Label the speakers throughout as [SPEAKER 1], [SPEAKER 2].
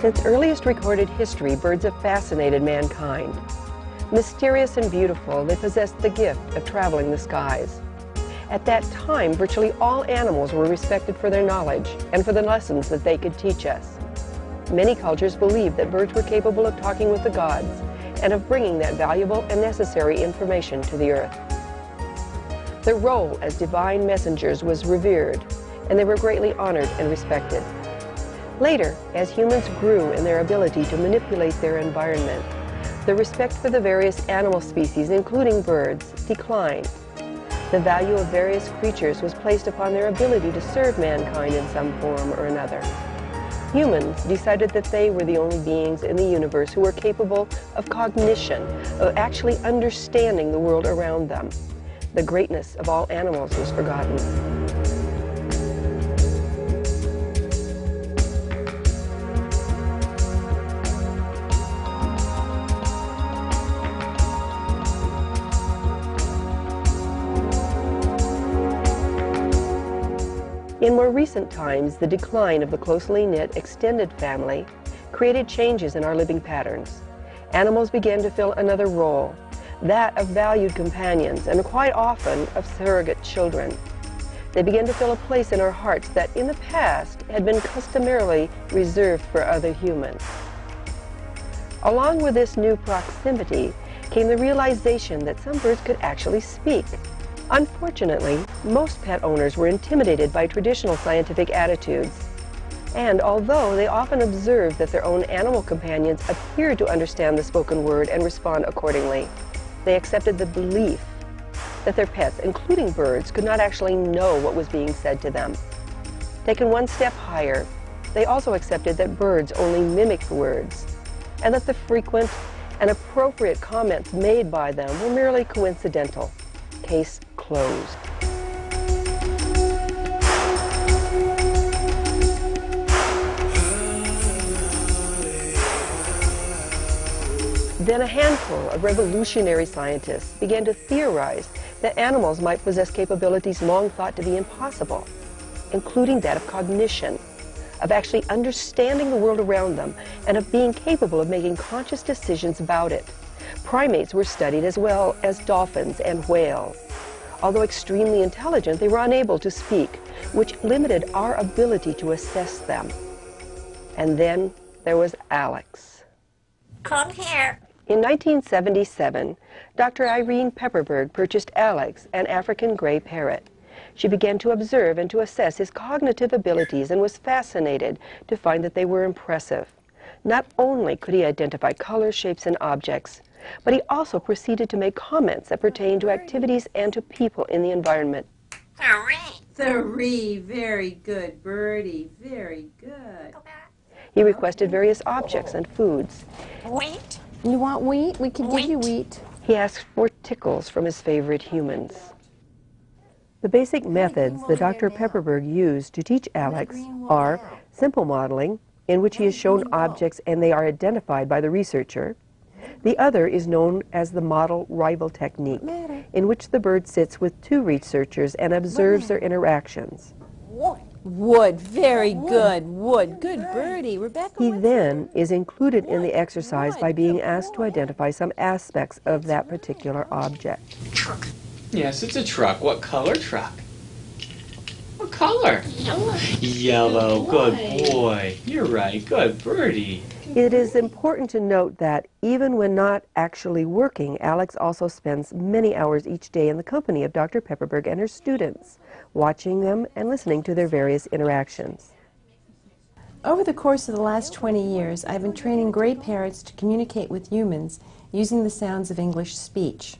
[SPEAKER 1] Since earliest recorded history, birds have fascinated mankind. Mysterious and beautiful, they possessed the gift of traveling the skies. At that time, virtually all animals were respected for their knowledge and for the lessons that they could teach us. Many cultures believed that birds were capable of talking with the gods and of bringing that valuable and necessary information to the earth. Their role as divine messengers was revered, and they were greatly honored and respected. Later, as humans grew in their ability to manipulate their environment, the respect for the various animal species, including birds, declined. The value of various creatures was placed upon their ability to serve mankind in some form or another. Humans decided that they were the only beings in the universe who were capable of cognition, of actually understanding the world around them. The greatness of all animals was forgotten. In more recent times, the decline of the closely knit extended family created changes in our living patterns. Animals began to fill another role, that of valued companions and quite often of surrogate children. They began to fill a place in our hearts that in the past had been customarily reserved for other humans. Along with this new proximity came the realization that some birds could actually speak. Unfortunately, most pet owners were intimidated by traditional scientific attitudes. And although they often observed that their own animal companions appeared to understand the spoken word and respond accordingly, they accepted the belief that their pets, including birds, could not actually know what was being said to them. Taken one step higher, they also accepted that birds only mimicked words, and that the frequent and appropriate comments made by them were merely coincidental. Case closed. Then a handful of revolutionary scientists began to theorize that animals might possess capabilities long thought to be impossible, including that of cognition, of actually understanding the world around them, and of being capable of making conscious decisions about it. Primates were studied as well as dolphins and whales. Although extremely intelligent, they were unable to speak, which limited our ability to assess them. And then there was Alex.
[SPEAKER 2] Come here.
[SPEAKER 1] In 1977, Dr. Irene Pepperberg purchased Alex, an African gray parrot. She began to observe and to assess his cognitive abilities and was fascinated to find that they were impressive. Not only could he identify colors, shapes, and objects, but he also proceeded to make comments that pertained to activities and to people in the environment.
[SPEAKER 3] Three, very good, Birdie, very good.
[SPEAKER 1] He requested various objects and foods.
[SPEAKER 2] Wheat?
[SPEAKER 4] You want wheat? We can give you wheat.
[SPEAKER 1] He asked for tickles from his favorite humans. The basic methods that Dr. Pepperberg used to teach Alex are simple modeling, in which he is shown objects and they are identified by the researcher. The other is known as the model rival technique, in which the bird sits with two researchers and observes their interactions.
[SPEAKER 4] Wood, very good. Wood, good birdie. Rebecca.
[SPEAKER 1] He then is included in the exercise by being asked to identify some aspects of that particular object.
[SPEAKER 2] Truck.
[SPEAKER 5] Yes, it's a truck. What color truck? What color?
[SPEAKER 2] Yellow.
[SPEAKER 5] Yellow. Good boy. You're right. Good birdie.
[SPEAKER 1] It is important to note that even when not actually working, Alex also spends many hours each day in the company of Dr. Pepperberg and her students, watching them and listening to their various interactions.
[SPEAKER 4] Over the course of the last 20 years, I've been training gray parrots to communicate with humans using the sounds of English speech.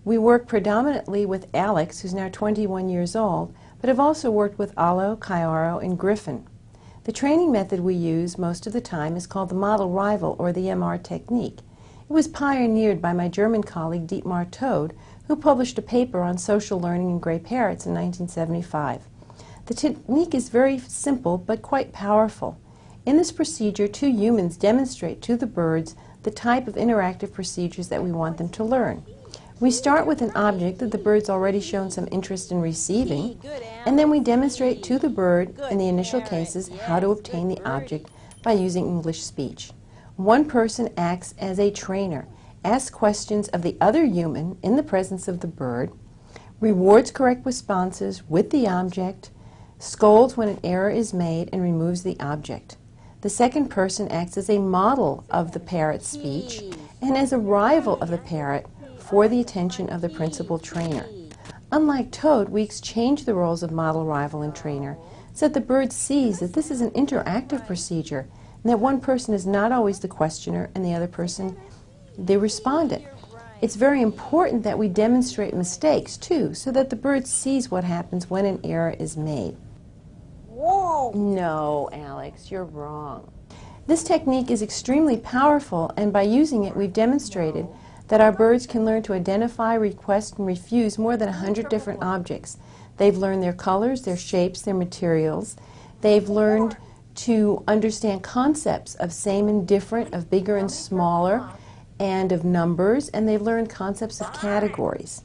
[SPEAKER 4] We work predominantly with Alex, who's now 21 years old, but have also worked with Alo, Kaiaro, and Griffin. The training method we use most of the time is called the model rival, or the MR technique. It was pioneered by my German colleague Dietmar Todt, who published a paper on social learning in gray parrots in 1975. The technique is very simple but quite powerful. In this procedure, two humans demonstrate to the birds the type of interactive procedures that we want them to learn. We start with an object that the bird's already shown some interest in receiving, and then we demonstrate to the bird, in the initial cases, how to obtain the object by using English speech. One person acts as a trainer, asks questions of the other human in the presence of the bird, rewards correct responses with the object, scolds when an error is made, and removes the object. The second person acts as a model of the parrot's speech and as a rival of the parrot for the attention of the principal trainer. Unlike Toad, we exchange the roles of model, rival, and trainer so that the bird sees that this is an interactive procedure and that one person is not always the questioner and the other person the respondent. It's very important that we demonstrate mistakes, too, so that the bird sees what happens when an error is made.
[SPEAKER 2] Whoa!
[SPEAKER 4] No, Alex, you're wrong. This technique is extremely powerful, and by using it, we've demonstrated that our birds can learn to identify, request, and refuse more than 100 different objects. They've learned their colors, their shapes, their materials. They've learned to understand concepts of same and different, of bigger and smaller, and of numbers, and they've learned concepts of categories.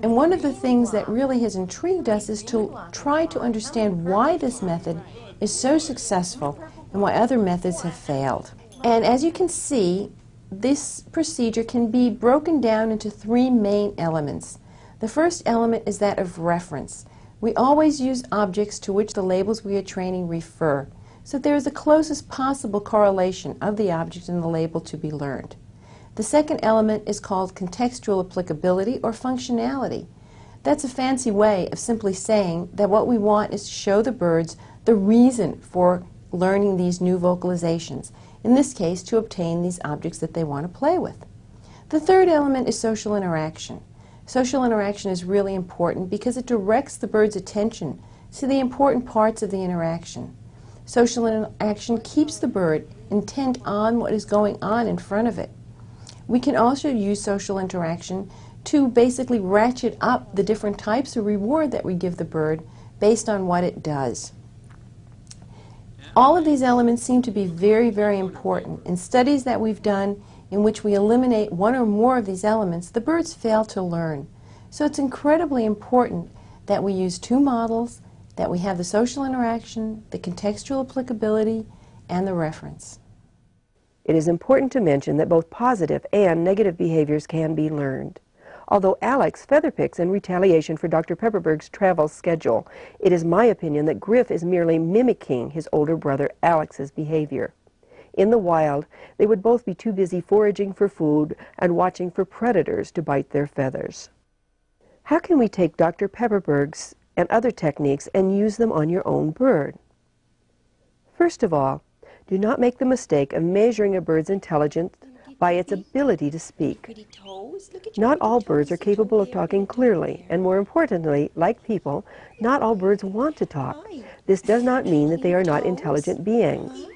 [SPEAKER 4] And one of the things that really has intrigued us is to try to understand why this method is so successful and why other methods have failed. And as you can see, this procedure can be broken down into three main elements. The first element is that of reference. We always use objects to which the labels we are training refer, so there is the closest possible correlation of the object and the label to be learned. The second element is called contextual applicability or functionality. That's a fancy way of simply saying that what we want is to show the birds the reason for learning these new vocalizations, in this case to obtain these objects that they want to play with. The third element is social interaction. Social interaction is really important because it directs the bird's attention to the important parts of the interaction. Social interaction keeps the bird intent on what is going on in front of it. We can also use social interaction to basically ratchet up the different types of reward that we give the bird based on what it does. All of these elements seem to be very, very important. In studies that we've done in which we eliminate one or more of these elements, the birds fail to learn. So it's incredibly important that we use two models, that we have the social interaction, the contextual applicability, and the reference.
[SPEAKER 1] It is important to mention that both positive and negative behaviors can be learned. Although Alex featherpicks in retaliation for Dr. Pepperberg's travel schedule, it is my opinion that Griff is merely mimicking his older brother Alex's behavior. In the wild, they would both be too busy foraging for food and watching for predators to bite their feathers. How can we take Dr. Pepperberg's and other techniques and use them on your own bird? First of all, do not make the mistake of measuring a bird's intelligence by its ability to speak. Not all birds are capable of talking clearly, and more importantly, like people, not all birds want to talk. This does not mean that they are not intelligent beings.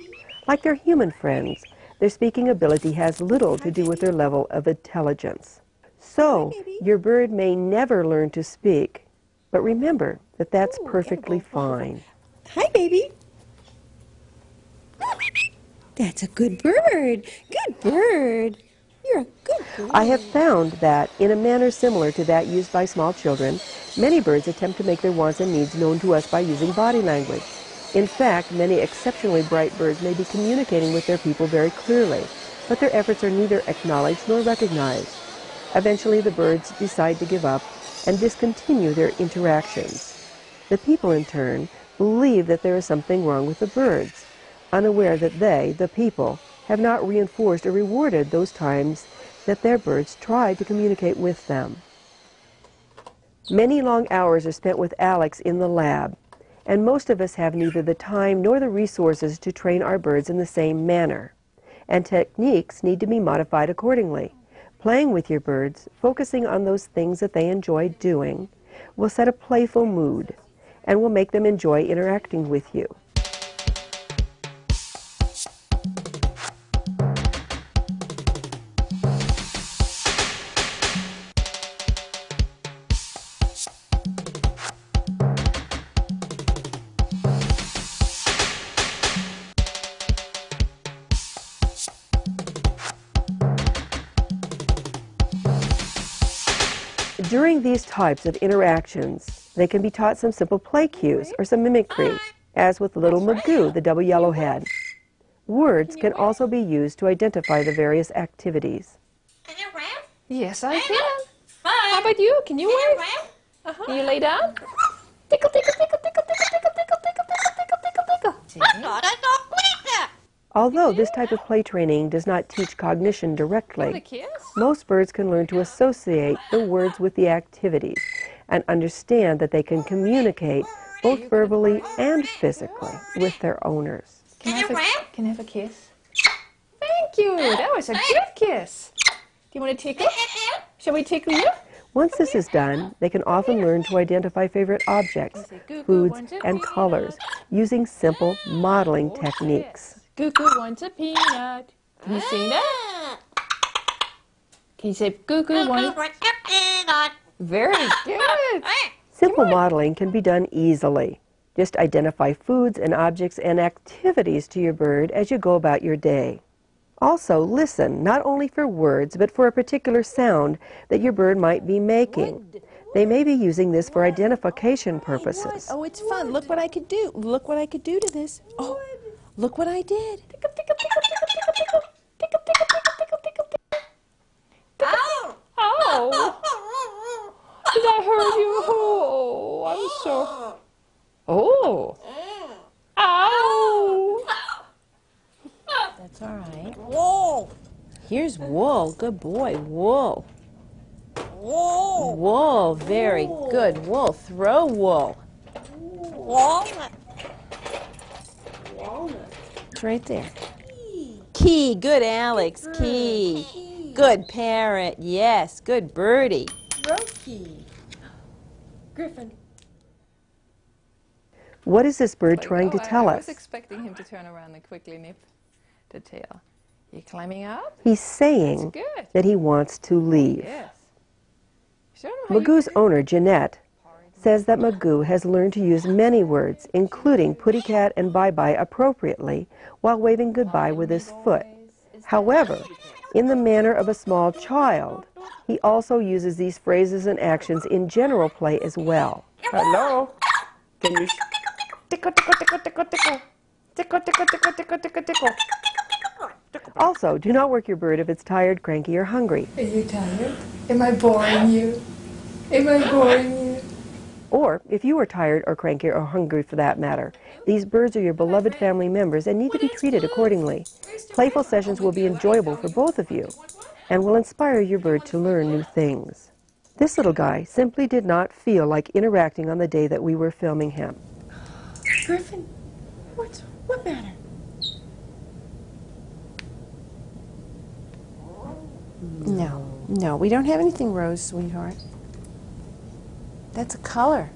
[SPEAKER 1] Like their human friends, their speaking ability has little to do with their level of intelligence. So, your bird may never learn to speak, but remember that that's perfectly fine.
[SPEAKER 6] Hi, baby. That's a good bird. Good bird. You're a good bird.
[SPEAKER 1] I have found that, in a manner similar to that used by small children, many birds attempt to make their wants and needs known to us by using body language. In fact, many exceptionally bright birds may be communicating with their people very clearly, but their efforts are neither acknowledged nor recognized. Eventually, the birds decide to give up and discontinue their interactions. The people, in turn, believe that there is something wrong with the birds, unaware that they, the people, have not reinforced or rewarded those times that their birds tried to communicate with them. Many long hours are spent with Alex in the lab, and most of us have neither the time nor the resources to train our birds in the same manner, and techniques need to be modified accordingly. Playing with your birds, focusing on those things that they enjoy doing, will set a playful mood and will make them enjoy interacting with you. During these types of interactions, they can be taught some simple play cues or some mimicry, as with little Magoo, the double yellowhead. Words can also be used to identify the various activities.
[SPEAKER 7] Yes, I can. How about you? Can you wave? Can you lay down? Tickle, tickle, tickle, tickle, tickle, tickle, tickle, tickle, tickle, tickle, tickle, tickle.
[SPEAKER 1] Although this type of play training does not teach cognition
[SPEAKER 7] Want a
[SPEAKER 1] directly,
[SPEAKER 7] kiss?
[SPEAKER 1] most birds can learn to associate the words with the activities and understand that they can communicate both verbally and physically with their owners.
[SPEAKER 7] Can I have a kiss? Thank you. That was a good kiss. Do you want to tickle? Shall we tickle you?
[SPEAKER 1] Once this is done, they can often learn to identify favorite objects, foods, and colors using simple modeling techniques.
[SPEAKER 7] Goo Goo wants a peanut. Can you sing that? Can you say Goo Goo wants a peanut? Very good.
[SPEAKER 1] Simple modeling can be done easily. Just identify foods and objects and activities to your bird as you go about your day. Also, listen not only for words, but for a particular sound that your bird might be making. They may be using this for identification purposes.
[SPEAKER 4] Oh, it's fun. Look what I could do. Look what I could do to this. Oh, look what I did.
[SPEAKER 7] Tickle, tickle, tickle, tickle, tickle, tickle. Tickle, tickle, tickle, tickle, tickle, tickle. Ow! Oh! Did I hurt you? Oh, I'm so... Oh! Ow!
[SPEAKER 4] That's all right.
[SPEAKER 2] Wool.
[SPEAKER 4] Here's wool. Good boy. Wool.
[SPEAKER 2] Wool.
[SPEAKER 4] Wool. Very good. Wool. Throw wool.
[SPEAKER 2] Walnut.
[SPEAKER 4] It's right there. Key. Good, Alex. Key. Good, Parrot. Yes. Good, Birdie.
[SPEAKER 7] Roki. Griffin.
[SPEAKER 1] What is this bird trying to tell
[SPEAKER 7] I was
[SPEAKER 1] us?
[SPEAKER 7] expecting him to turn around and quickly nip the tail. You climbing up?
[SPEAKER 1] He's saying
[SPEAKER 7] That's good.
[SPEAKER 1] that he wants to leave.
[SPEAKER 7] Yes. Show him how you
[SPEAKER 1] Magoo's owner, Jeanette, says that Magoo has learned to use many words, including putty cat and bye-bye appropriately, while waving goodbye with his foot. However, in the manner of a small child, he also uses these phrases and actions in general play as well.
[SPEAKER 7] Hello. Can you tickle, tickle, tickle, tickle, tickle. Tickle, tickle, tickle, tickle, tickle, tickle.
[SPEAKER 1] Also, do not work your bird if it's tired, cranky, or hungry.
[SPEAKER 7] Are you tired? Am I boring you? Am I boring you?
[SPEAKER 1] Or, if you are tired or cranky or hungry for that matter, these birds are your beloved family members and need to be treated accordingly. Playful sessions will be enjoyable for both of you and will inspire your bird to learn new things. This little guy simply did not feel like interacting on the day that we were filming him.
[SPEAKER 7] Griffin, what matter?
[SPEAKER 4] No, we don't have anything rose, sweetheart. That's a color.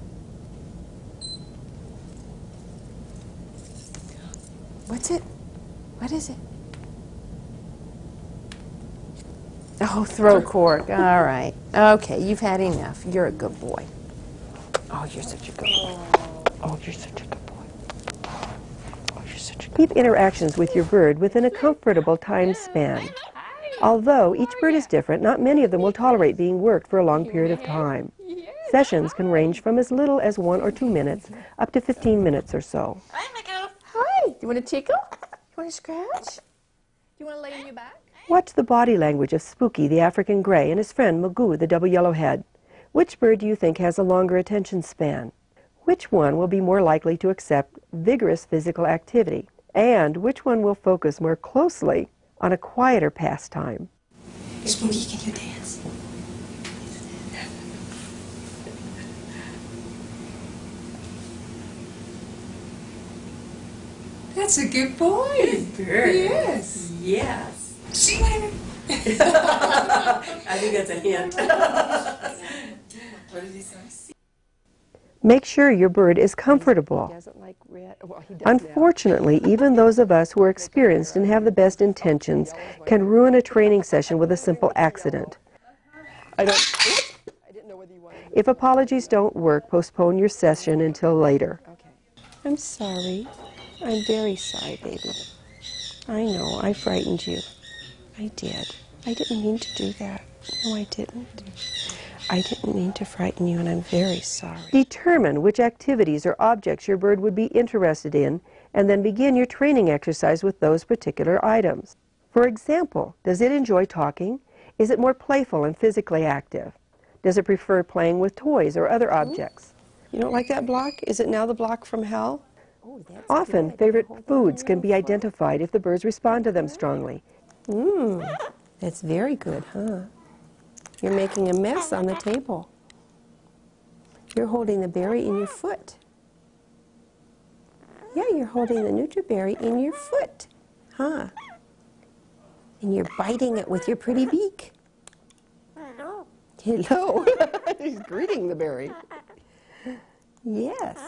[SPEAKER 4] What's it? What is it? Oh, throw cork. All right. Okay, you've had enough. You're a good boy. Oh, you're such a good boy. Oh, you're such a good boy. Oh, you're such a good boy.
[SPEAKER 1] Keep interactions with your bird within a comfortable time span. Although each bird is different, not many of them will tolerate being worked for a long period of time. Sessions can range from as little as 1 or 2 minutes up to 15 minutes or so.
[SPEAKER 7] Hi. Do you want to tickle? You want to scratch? You want to lay on your back?
[SPEAKER 1] Watch the body language of Spooky the African Gray and his friend Magoo the double yellowhead. Which bird do you think has a longer attention span? Which one will be more likely to accept vigorous physical activity? And which one will focus more closely on a quieter pastime?
[SPEAKER 7] Spooky, can you dance? That's a good boy.
[SPEAKER 3] Good.
[SPEAKER 7] Yes.
[SPEAKER 3] Yes.
[SPEAKER 7] See?
[SPEAKER 3] I think that's a hint. What did he say?
[SPEAKER 1] Make sure your bird is comfortable. Doesn't like red. Well, he does now. Unfortunately, even those of us who are experienced and have the best intentions can ruin a training session with a simple accident. I didn't know whether you wanted to. If apologies don't work, postpone your session until later. Okay. I'm sorry. I'm very sorry, baby. I know, I frightened you. I did. I didn't mean to do that. No, I didn't. I didn't mean to frighten you, and I'm very sorry. Determine which activities or objects your bird would be interested in and then begin your training exercise with those particular items. For example, does it enjoy talking? Is it more playful and physically active? Does it prefer playing with toys or other objects? You don't like that block? Is it now the block from hell? Often, favorite foods can be identified if the birds respond to them strongly.
[SPEAKER 4] That's very good, huh? You're making a mess on the table. You're holding the berry in your foot. Yeah, you're holding the nutriberry in your foot, huh? And you're biting it with your pretty beak. Hello.
[SPEAKER 1] He's greeting the berry.
[SPEAKER 4] Yes.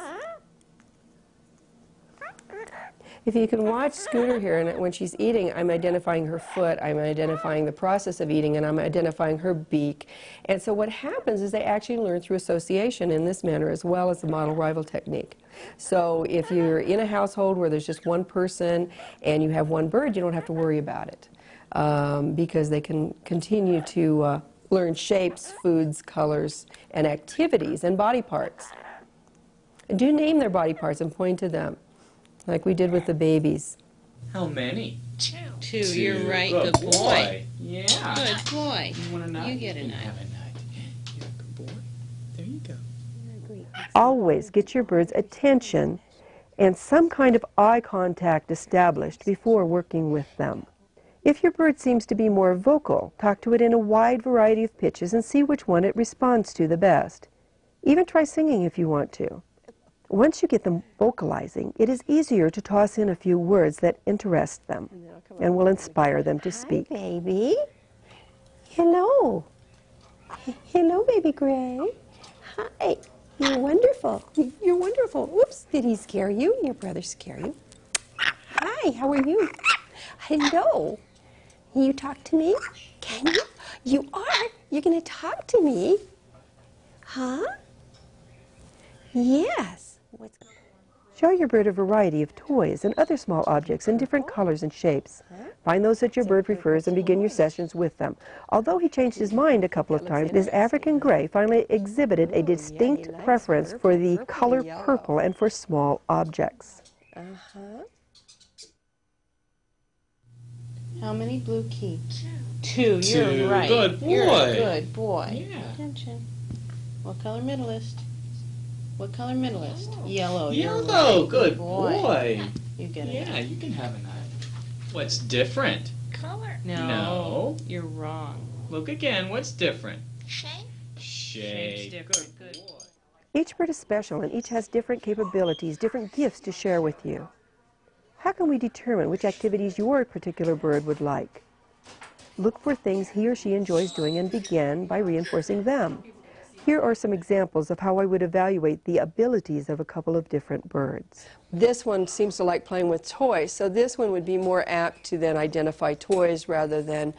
[SPEAKER 1] If you can watch Scooter here, and when she's eating, I'm identifying her foot, I'm identifying the process of eating, and I'm identifying her beak. And so what happens is they actually learn through association in this manner as well as the model rival technique. So if you're in a household where there's just one person and you have one bird, you don't have to worry about it because they can continue to learn shapes, foods, colors, and activities and body parts. And do name their body parts and point to them, like we did with the babies.
[SPEAKER 5] How many?
[SPEAKER 2] Two. You're right. Good boy.
[SPEAKER 5] Yeah.
[SPEAKER 2] Good boy.
[SPEAKER 5] You want a knife?
[SPEAKER 2] You get a
[SPEAKER 5] You
[SPEAKER 2] knife.
[SPEAKER 5] have a knife. You're a good boy. There you go.
[SPEAKER 1] Always get your bird's attention and some kind of eye contact established before working with them. If your bird seems to be more vocal, talk to it in a wide variety of pitches and see which one it responds to the best. Even try singing if you want to. Once you get them vocalizing, it is easier to toss in a few words that interest them and will inspire them to speak.
[SPEAKER 4] Hi, baby. Hello. Hello, baby Gray. Hi. You're wonderful. You're wonderful. Whoops. Did he scare you? Your brother scare you? Hi, how are you? Hello. Can you talk to me? Can you? You are? You're going to talk to me? Huh? Yes.
[SPEAKER 1] Show your bird a variety of toys and other small objects in different colors and shapes. Find those that your bird prefers and begin your sessions with them. Although he changed his mind a couple of times, his African gray finally exhibited a distinct preference for the color purple and for small objects.
[SPEAKER 2] How many blue keys? Two.
[SPEAKER 5] Two.
[SPEAKER 2] You're right.
[SPEAKER 5] Good boy.
[SPEAKER 2] You're a good boy.
[SPEAKER 5] Yeah.
[SPEAKER 2] Attention. What color middleist? What color middleist? Yellow. You're
[SPEAKER 5] Yellow.
[SPEAKER 2] right.
[SPEAKER 5] Good boy.
[SPEAKER 2] You get it.
[SPEAKER 5] Yeah, you can have a knife. What's different?
[SPEAKER 2] Color.
[SPEAKER 5] No.
[SPEAKER 2] You're wrong.
[SPEAKER 5] Look again. What's different?
[SPEAKER 2] Shape.
[SPEAKER 5] Shape.
[SPEAKER 2] different. Good.
[SPEAKER 5] boy.
[SPEAKER 1] Each bird is special and each has different capabilities, different gifts to share with you. How can we determine which activities your particular bird would like? Look for things he or she enjoys doing and begin by reinforcing them. Here are some examples of how I would evaluate the abilities of a couple of different birds. This one seems to like playing with toys, so this one would be more apt to then identify toys rather than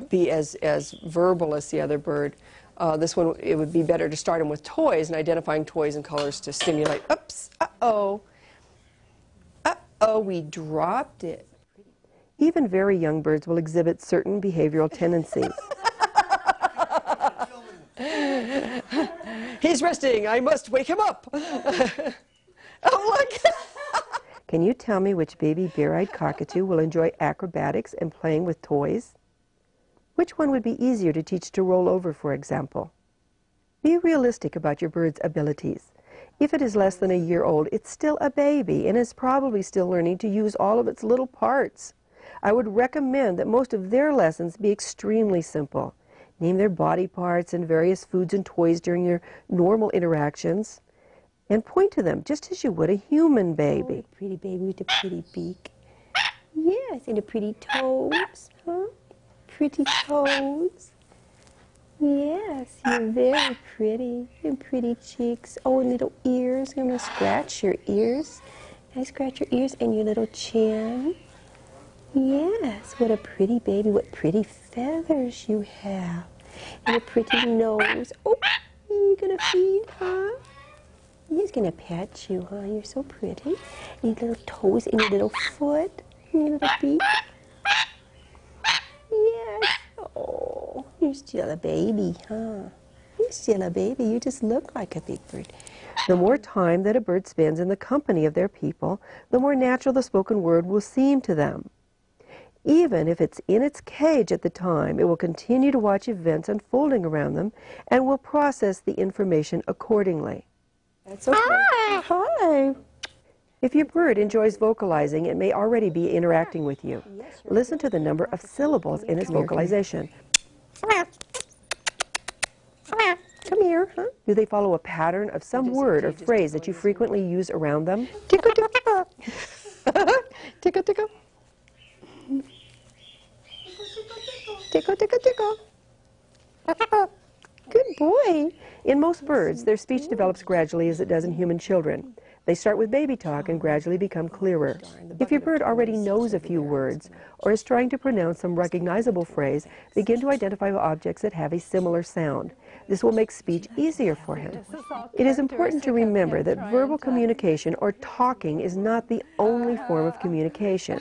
[SPEAKER 1] be as verbal as the other bird. This one, it would be better to start him with toys and identifying toys and colors to stimulate. Oops, uh-oh. Uh-oh, we dropped it. Even very young birds will exhibit certain behavioral tendencies. He's resting. I must wake him up. Oh, look. Can you tell me which baby bare-eyed cockatoo will enjoy acrobatics and playing with toys? Which one would be easier to teach to roll over, for example? Be realistic about your bird's abilities. If it is less than a year old, it's still a baby and is probably still learning to use all of its little parts. I would recommend that most of their lessons be extremely simple. Name their body parts and various foods and toys during your normal interactions, and point to them just as you would a human baby.
[SPEAKER 4] Oh, pretty baby with a pretty beak. Yes, and the pretty toes, huh? Pretty toes. Yes, you're very pretty. And pretty cheeks. Oh, and little ears. I'm going to scratch your ears. Can I scratch your ears and your little chin? Yes, what a pretty baby. What pretty feathers you have. And a pretty nose. Oh, you're going to feed, huh? He's going to pet you, huh? You're so pretty. And your little toes and your little foot. And your little beak. Yes. Oh, you're still a baby, huh?
[SPEAKER 1] Sheila, baby, you just look like a big bird. The more time that a bird spends in the company of their people, the more natural the spoken word will seem to them. Even if it's in its cage at the time, it will continue to watch events unfolding around them and will process the information accordingly. That's okay. Hi. If your bird enjoys vocalizing, it may already be interacting with you. Listen to the number of syllables in its vocalization. Come here, huh? Do they follow a pattern of some word or phrase that you frequently use around them? Tickle, tickle. Tickle, tickle. Tickle, tickle, tickle. Good boy. In most birds, their speech develops gradually as it does in human children. They start with baby talk and gradually become clearer. If your bird already knows a few words or is trying to pronounce some recognizable phrase, begin to identify objects that have a similar sound. This will make speech easier for him. It is important to remember that verbal communication or talking is not the only form of communication,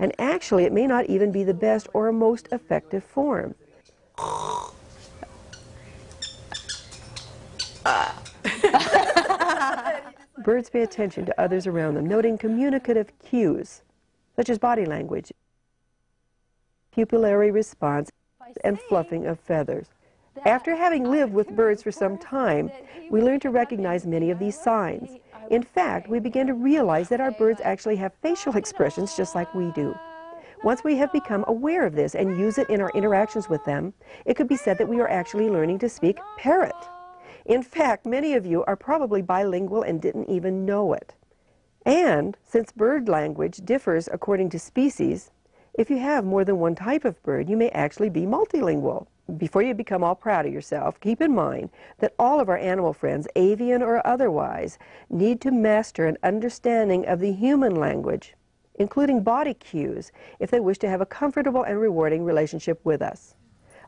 [SPEAKER 1] and actually it may not even be the best or most effective form. Birds pay attention to others around them, noting communicative cues, such as body language, pupillary response, and fluffing of feathers. After having lived with birds for some time, we learn to recognize many of these signs. In fact, we begin to realize that our birds actually have facial expressions just like we do. Once we have become aware of this and use it in our interactions with them, it could be said that we are actually learning to speak parrot. In fact, many of you are probably bilingual and didn't even know it. And since bird language differs according to species, if you have more than one type of bird, you may actually be multilingual. Before you become all proud of yourself, keep in mind that all of our animal friends, avian or otherwise, need to master an understanding of the human language, including body cues, if they wish to have a comfortable and rewarding relationship with us.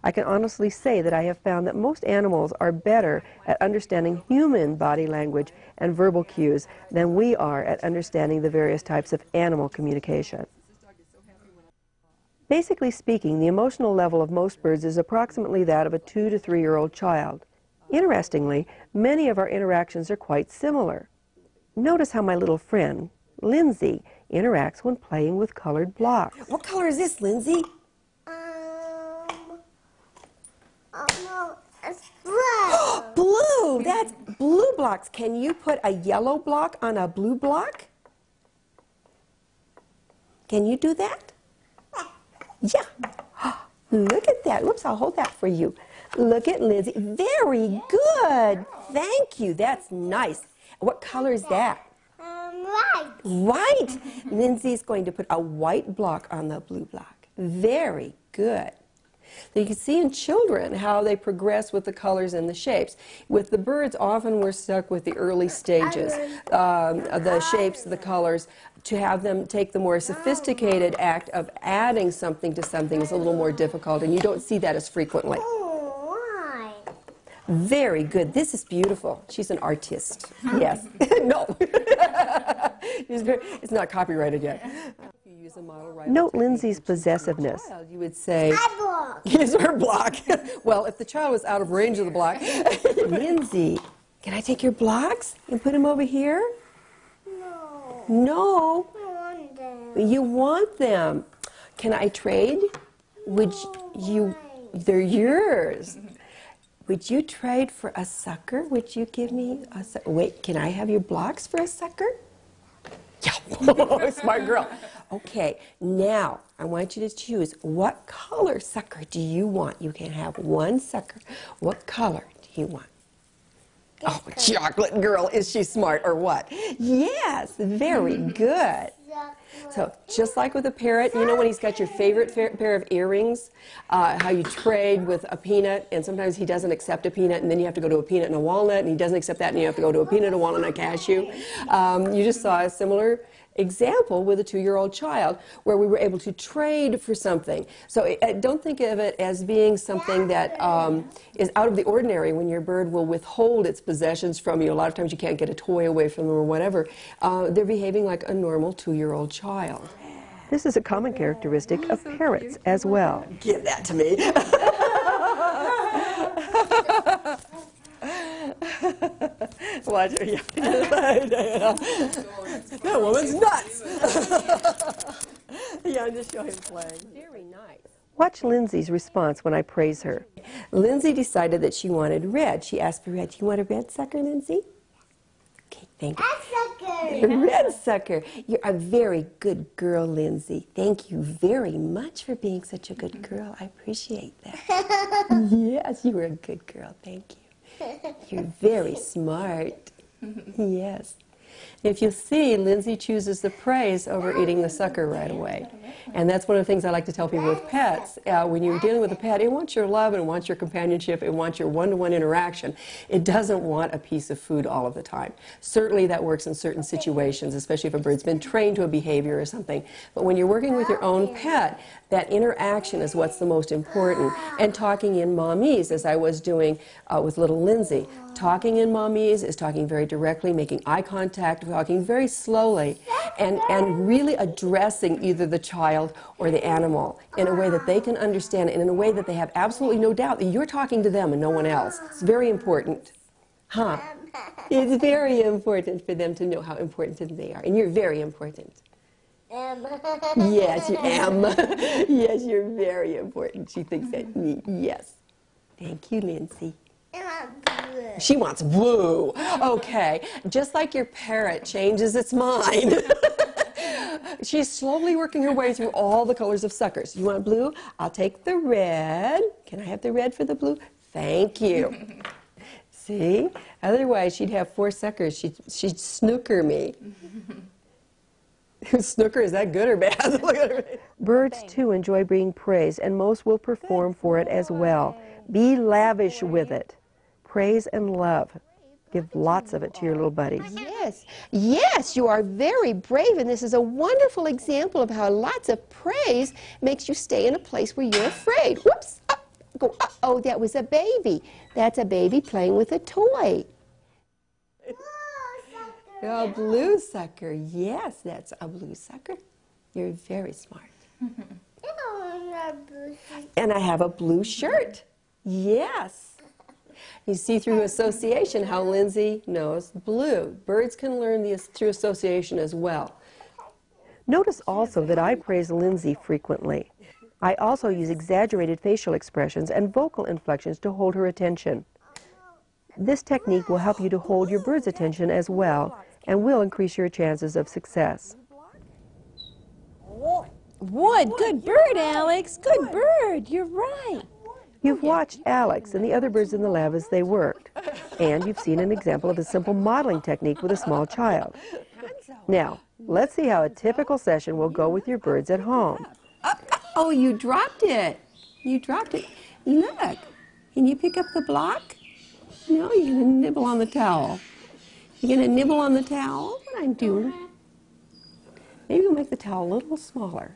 [SPEAKER 1] I can honestly say that I have found that most animals are better at understanding human body language and verbal cues than we are at understanding the various types of animal communication. Basically speaking, the emotional level of most birds is approximately that of a 2 to 3-year-old child. Interestingly, many of our interactions are quite similar. Notice how my little friend, Lindsay, interacts when playing with colored blocks.
[SPEAKER 8] What color is this, Lindsay?
[SPEAKER 9] No, it's blue.
[SPEAKER 8] Blue! That's blue blocks. Can you put a yellow block on a blue block? Can you do that? Yeah. Look at that. Whoops, I'll hold that for you. Look at Lindsay. Very good. Thank you. That's nice. What color is that?
[SPEAKER 9] White.
[SPEAKER 8] White. Lindsay's going to put a white block on the blue block. Very good. So you can see in children how they progress with the colors and the shapes. With the birds, often we're stuck with the early stages, the shapes, the colors. To have them take the more sophisticated act of adding something to something is a little more difficult, and you don't see that as frequently.
[SPEAKER 9] Why?
[SPEAKER 8] Very good. This is beautiful. She's an artist. Yes. No. It's not copyrighted yet.
[SPEAKER 1] Note Lindsay's possessiveness.
[SPEAKER 8] You would say,
[SPEAKER 9] My block.
[SPEAKER 8] here's her block. Well, if the child was out of range of the block. Lindsay, can I take your blocks and put them over here?
[SPEAKER 9] No.
[SPEAKER 8] No.
[SPEAKER 9] I want them.
[SPEAKER 8] You want them. Can I trade? Would you, they're yours. Would you trade for a sucker? Would you give me a sucker? Wait, can I have your blocks for a sucker? Yeah, smart girl. Okay, now I want you to choose what color sucker do you want? You can have one sucker. What color do you want? Oh, chocolate girl, is she smart or what? Yes, very good. So just like with a parrot, you know when he's got your favorite pair of earrings, how you trade with a peanut, and sometimes he doesn't accept a peanut, and then you have to go to a peanut and a walnut, and he doesn't accept that, and you have to go to a peanut, a walnut, and a cashew. You just saw a similar example with a 2-year-old child where we were able to trade for something. So don't think of it as being something that is out of the ordinary when your bird will withhold its possessions from you. A lot of times you can't get a toy away from them or whatever. They're behaving like a normal 2-year-old child.
[SPEAKER 1] This is a common characteristic of parrots as well.
[SPEAKER 8] Give that to me. Watch her. Yeah. That woman's nuts. Yeah, I'm just showing him playing. Very nice.
[SPEAKER 1] Watch Lindsay's response when I praise her.
[SPEAKER 8] Lindsay decided that she wanted red. She asked for red. Do you want a red sucker, Lindsay? Okay, thank you. A red sucker. You're a very good girl, Lindsay. Thank you very much for being such a good girl. I appreciate that. Yes, you were a good girl. Thank you. You're very smart. Yes. If you see, Lindsay chooses the praise over eating the sucker right away. And that's one of the things I like to tell people with pets. When you're dealing with a pet, it wants your love, and it wants your companionship, it wants your one-to-one interaction. It doesn't want a piece of food all of the time. Certainly that works in certain situations, especially if a bird's been trained to a behavior or something. But when you're working with your own pet, that interaction is what's the most important. And talking in mommese, as I was doing with little Lindsay. Talking in mommese is talking very directly, making eye contact, talking very slowly, and really addressing either the child or the animal in a way that they can understand, and in a way that they have absolutely no doubt that you're talking to them and no one else. It's very important. Huh? It's very important for them to know how important they are, and you're very important. Yes, you am. Yes, you're very important. She thinks that. Yes. Thank you, Lindsay. She wants blue. Okay. Just like your parrot changes its mind. She's slowly working her way through all the colors of suckers. You want blue? I'll take the red. Can I have the red for the blue? Thank you. See? Otherwise, she'd have 4 suckers. She'd snooker me. Snooker, is that good or bad? Look at her.
[SPEAKER 1] Birds, too, enjoy being praised, and most will perform for it as well. Be lavish with it. Praise and love. Give lots of it to your little buddies.
[SPEAKER 8] Yes, yes, you are very brave, and this is a wonderful example of how lots of praise makes you stay in a place where you're afraid. Whoops! Go. Oh, that was a baby. That's a baby playing with a toy. A blue sucker. Yes, that's a blue sucker. You're very smart. And I have a blue shirt. Yes. You see through association how Lindsay knows blue. Birds can learn this through association as well.
[SPEAKER 1] Notice also that I praise Lindsay frequently. I also use exaggerated facial expressions and vocal inflections to hold her attention. This technique will help you to hold your bird's attention as well, and will increase your chances of success.
[SPEAKER 6] Wood, good bird, Alex. Good bird. You're right.
[SPEAKER 1] You've watched Alex and the other birds in the lab as they worked, and you've seen an example of a simple modeling technique with a small child. Now, let's see how a typical session will go with your birds at home.
[SPEAKER 8] Oh, you dropped it. You dropped it. Look, can you pick up the block? No, you're going to nibble on the towel. You're going to nibble on the towel? What I'm doing? Maybe we'll make the towel a little smaller.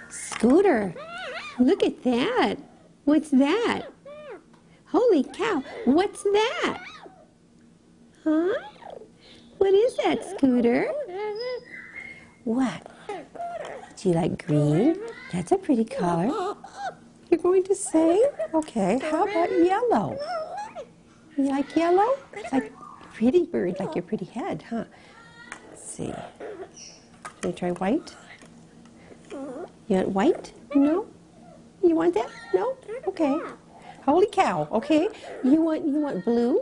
[SPEAKER 8] Scooter, look at that. What's that? Holy cow, what's that? Huh? What is that, Scooter? What? Do you like green? That's a pretty color. You're going to say? Okay, how about yellow? You like yellow? It's like a pretty bird, like your pretty head, huh? Let's see. Can you try white? You want white? No? You want that? No? Okay. Holy cow, okay. You want blue?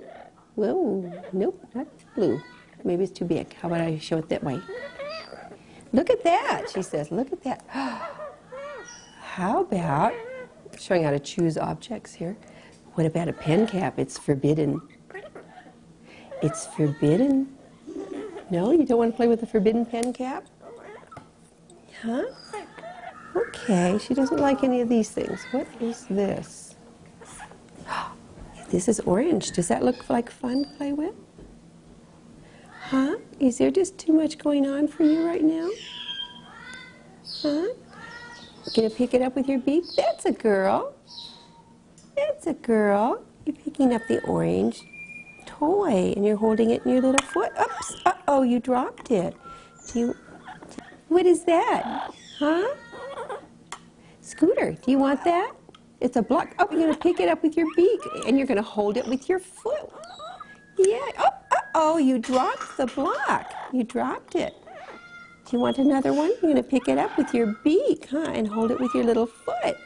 [SPEAKER 8] Whoa, nope, not blue. Maybe it's too big. How about I show it that way? Look at that, she says. Look at that. How about, showing how to choose objects here. What about a pen cap? It's forbidden. It's forbidden. No, you don't want to play with a forbidden pen cap? Huh? Okay, she doesn't like any of these things. What is this? This is orange. Does that look like fun to play with? Huh? Is there just too much going on for you right now? Huh? Gonna pick it up with your beak? That's a girl. That's a girl. You're picking up the orange toy and you're holding it in your little foot. Oops! Uh-oh, you dropped it. What is that? Huh? Scooter, do you want that? It's a block. Oh, you're going to pick it up with your beak, and you're going to hold it with your foot. Yeah. Oh, uh-oh, you dropped the block. You dropped it. Do you want another one? You're going to pick it up with your beak, huh, and hold it with your little foot.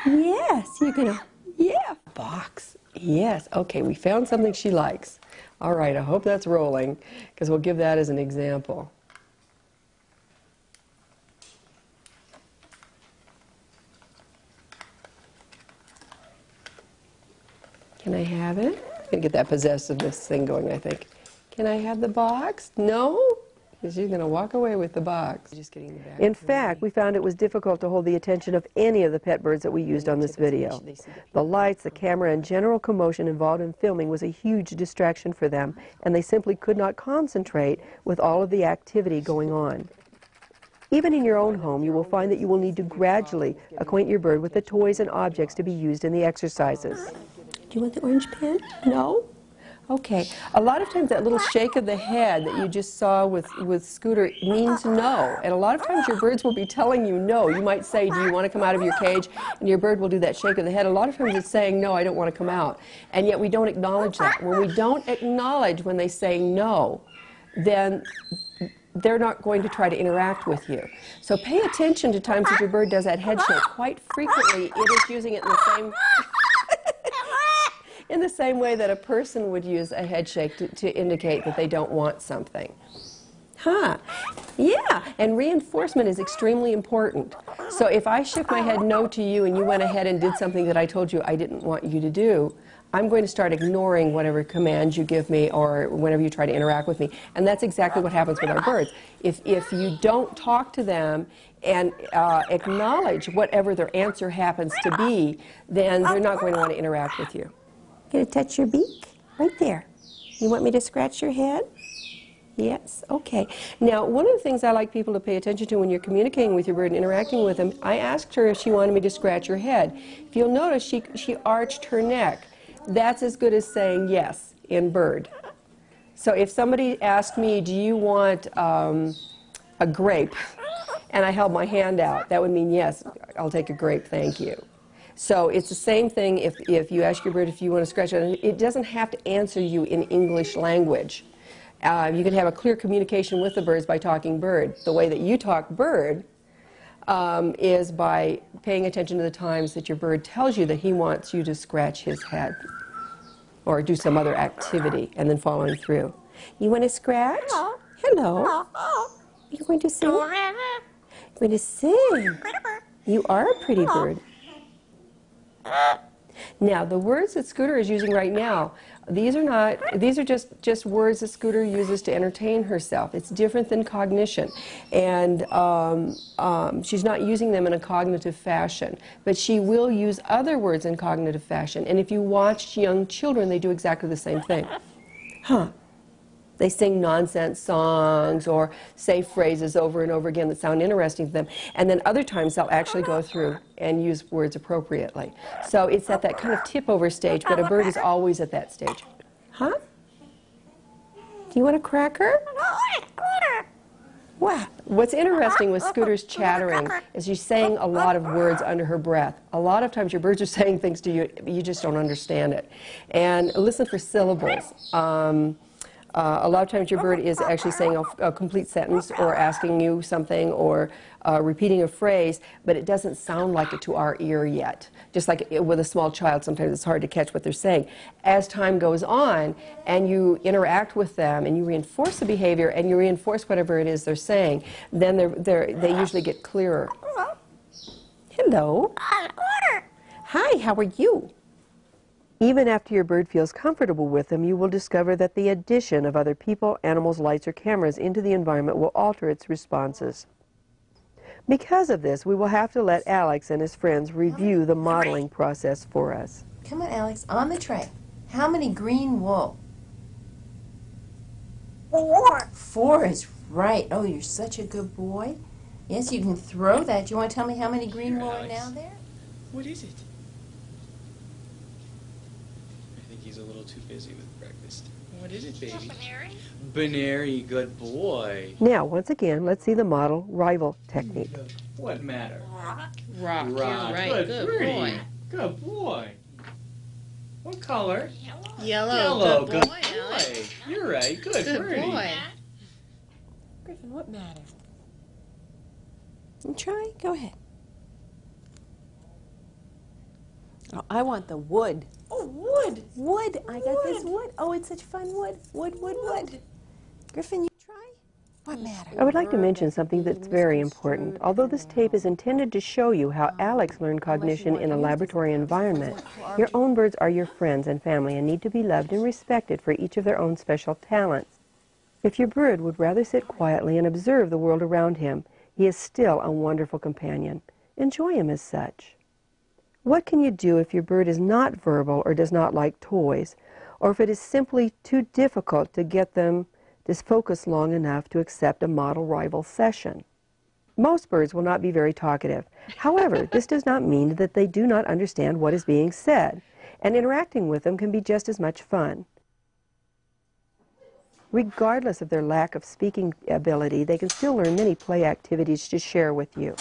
[SPEAKER 8] Yes, you're going to, yeah.
[SPEAKER 1] Box. Yes. Okay, we found something she likes. All right, I hope that's rolling, because we'll give that as an example. Can I have it? I'm going to get that possessiveness thing going, I think. Can I have the box? No? Because she's going to walk away with the box. Just getting the back. In fact, we found it was difficult to hold the attention of any of the pet birds that we used on this video. The lights, the camera, and general commotion involved in filming was a huge distraction for them, and they simply could not concentrate with all of the activity going on. Even in your own home, you will find that you will need to gradually acquaint your bird with the toys and objects to be used in the exercises.
[SPEAKER 8] Do you want the orange pen? No? Okay. A lot of times that little shake of the head that you just saw with Scooter means no. And a lot of times your birds will be telling you no. You might say, do you want to come out of your cage? And your bird will do that shake of the head. A lot of times it's saying, no, I don't want to come out. And yet we don't acknowledge that. When we don't acknowledge when they say no, then they're not going to try to interact with you. So pay attention to times that your bird does that head shake. Quite frequently, it is using it in the same way that a person would use a head shake to indicate that they don't want something. Huh. Yeah, and reinforcement is extremely important. So if I shook my head no to you and you went ahead and did something that I told you I didn't want you to do, I'm going to start ignoring whatever commands you give me or whenever you try to interact with me. And that's exactly what happens with our birds. If you don't talk to them and acknowledge whatever their answer happens to be, then they're not going to want to interact with you. Going to touch your beak? Right there. You want me to scratch your head? Yes, okay. Now, one of the things I like people to pay attention to when you're communicating with your bird and interacting with them, I asked her if she wanted me to scratch her head. If you'll notice, she arched her neck. That's as good as saying yes in bird. So if somebody asked me, do you want a grape? And I held my hand out, that would mean yes, I'll take a grape, thank you. So it's the same thing if you ask your bird if you want to scratch it. It doesn't have to answer you in English language. You can have a clear communication with the birds by talking bird. The way that you talk bird is by paying attention to the times that your bird tells you that he wants you to scratch his head or do some other activity and then following through. You want to scratch? Hello. You're going to sing? You're going to sing. You are a pretty bird. Now, the words that Scooter is using right now, these are just words that Scooter uses to entertain herself. It's different than cognition. And she's not using them in a cognitive fashion. But she will use other words in cognitive fashion. And if you watch young children, they do exactly the same thing. Huh. They sing nonsense songs or say phrases over and over again that sound interesting to them. And then other times they'll actually go through and use words appropriately. So it's at that kind of tip-over stage, but a bird is always at that stage. Huh? Do you want a cracker? Wow. What's interesting with Scooter's chattering is she's saying a lot of words under her breath. A lot of times your birds are saying things to you, you just don't understand it. And listen for syllables. A lot of times your bird is actually saying a complete sentence or asking you something or repeating a phrase, but it doesn't sound like it to our ear yet. Just like with a small child, sometimes it's hard to catch what they're saying. As time goes on and you interact with them and you reinforce the behavior and you reinforce whatever it is they're saying, then they usually get clearer. Hello. Hi, how are you? Even after your bird feels comfortable with them, you will discover that the addition of other people, animals, lights, or cameras into the environment will alter its responses. Because of this, we will have to let Alex and his friends review the modeling process for us.
[SPEAKER 4] Come on, Alex, on the tray. How many green wool?
[SPEAKER 9] 4.
[SPEAKER 4] 4 is right. Oh, you're such a good boy. Yes, you can throw that. Do you want to tell me how many green wool are now there?
[SPEAKER 5] What is it? I think he's a little too busy with breakfast. What is it, baby? Banary, good boy.
[SPEAKER 1] Now, once again, let's see the model rival technique.
[SPEAKER 5] What matter?
[SPEAKER 2] Rock.
[SPEAKER 5] Rock.
[SPEAKER 2] You're right.
[SPEAKER 5] Good,
[SPEAKER 2] Good
[SPEAKER 5] Birdie.
[SPEAKER 2] boy.
[SPEAKER 5] Good boy. What color?
[SPEAKER 2] Yellow.
[SPEAKER 5] Yellow.
[SPEAKER 2] Good boy, Alex.
[SPEAKER 5] You're right. Good,
[SPEAKER 2] Good
[SPEAKER 5] Birdie.
[SPEAKER 2] boy.
[SPEAKER 4] Griffin, what matter? You try? Go ahead. Oh, I want the wood. Oh, wood! Wood! I got this wood. Oh, it's such fun wood. Wood, wood, wood. Griffin, you try? What matter?
[SPEAKER 1] I would like to mention something that's very important. Although this tape is intended to show you how Alex learned cognition in a laboratory environment, your own birds are your friends and family and need to be loved and respected for each of their own special talents. If your bird would rather sit quietly and observe the world around him, he is still a wonderful companion. Enjoy him as such. What can you do if your bird is not verbal or does not like toys, or if it is simply too difficult to get them to focus long enough to accept a model rival session? Most birds will not be very talkative. However, this does not mean that they do not understand what is being said, and interacting with them can be just as much fun. Regardless of their lack of speaking ability, they can still learn many play activities to share with you.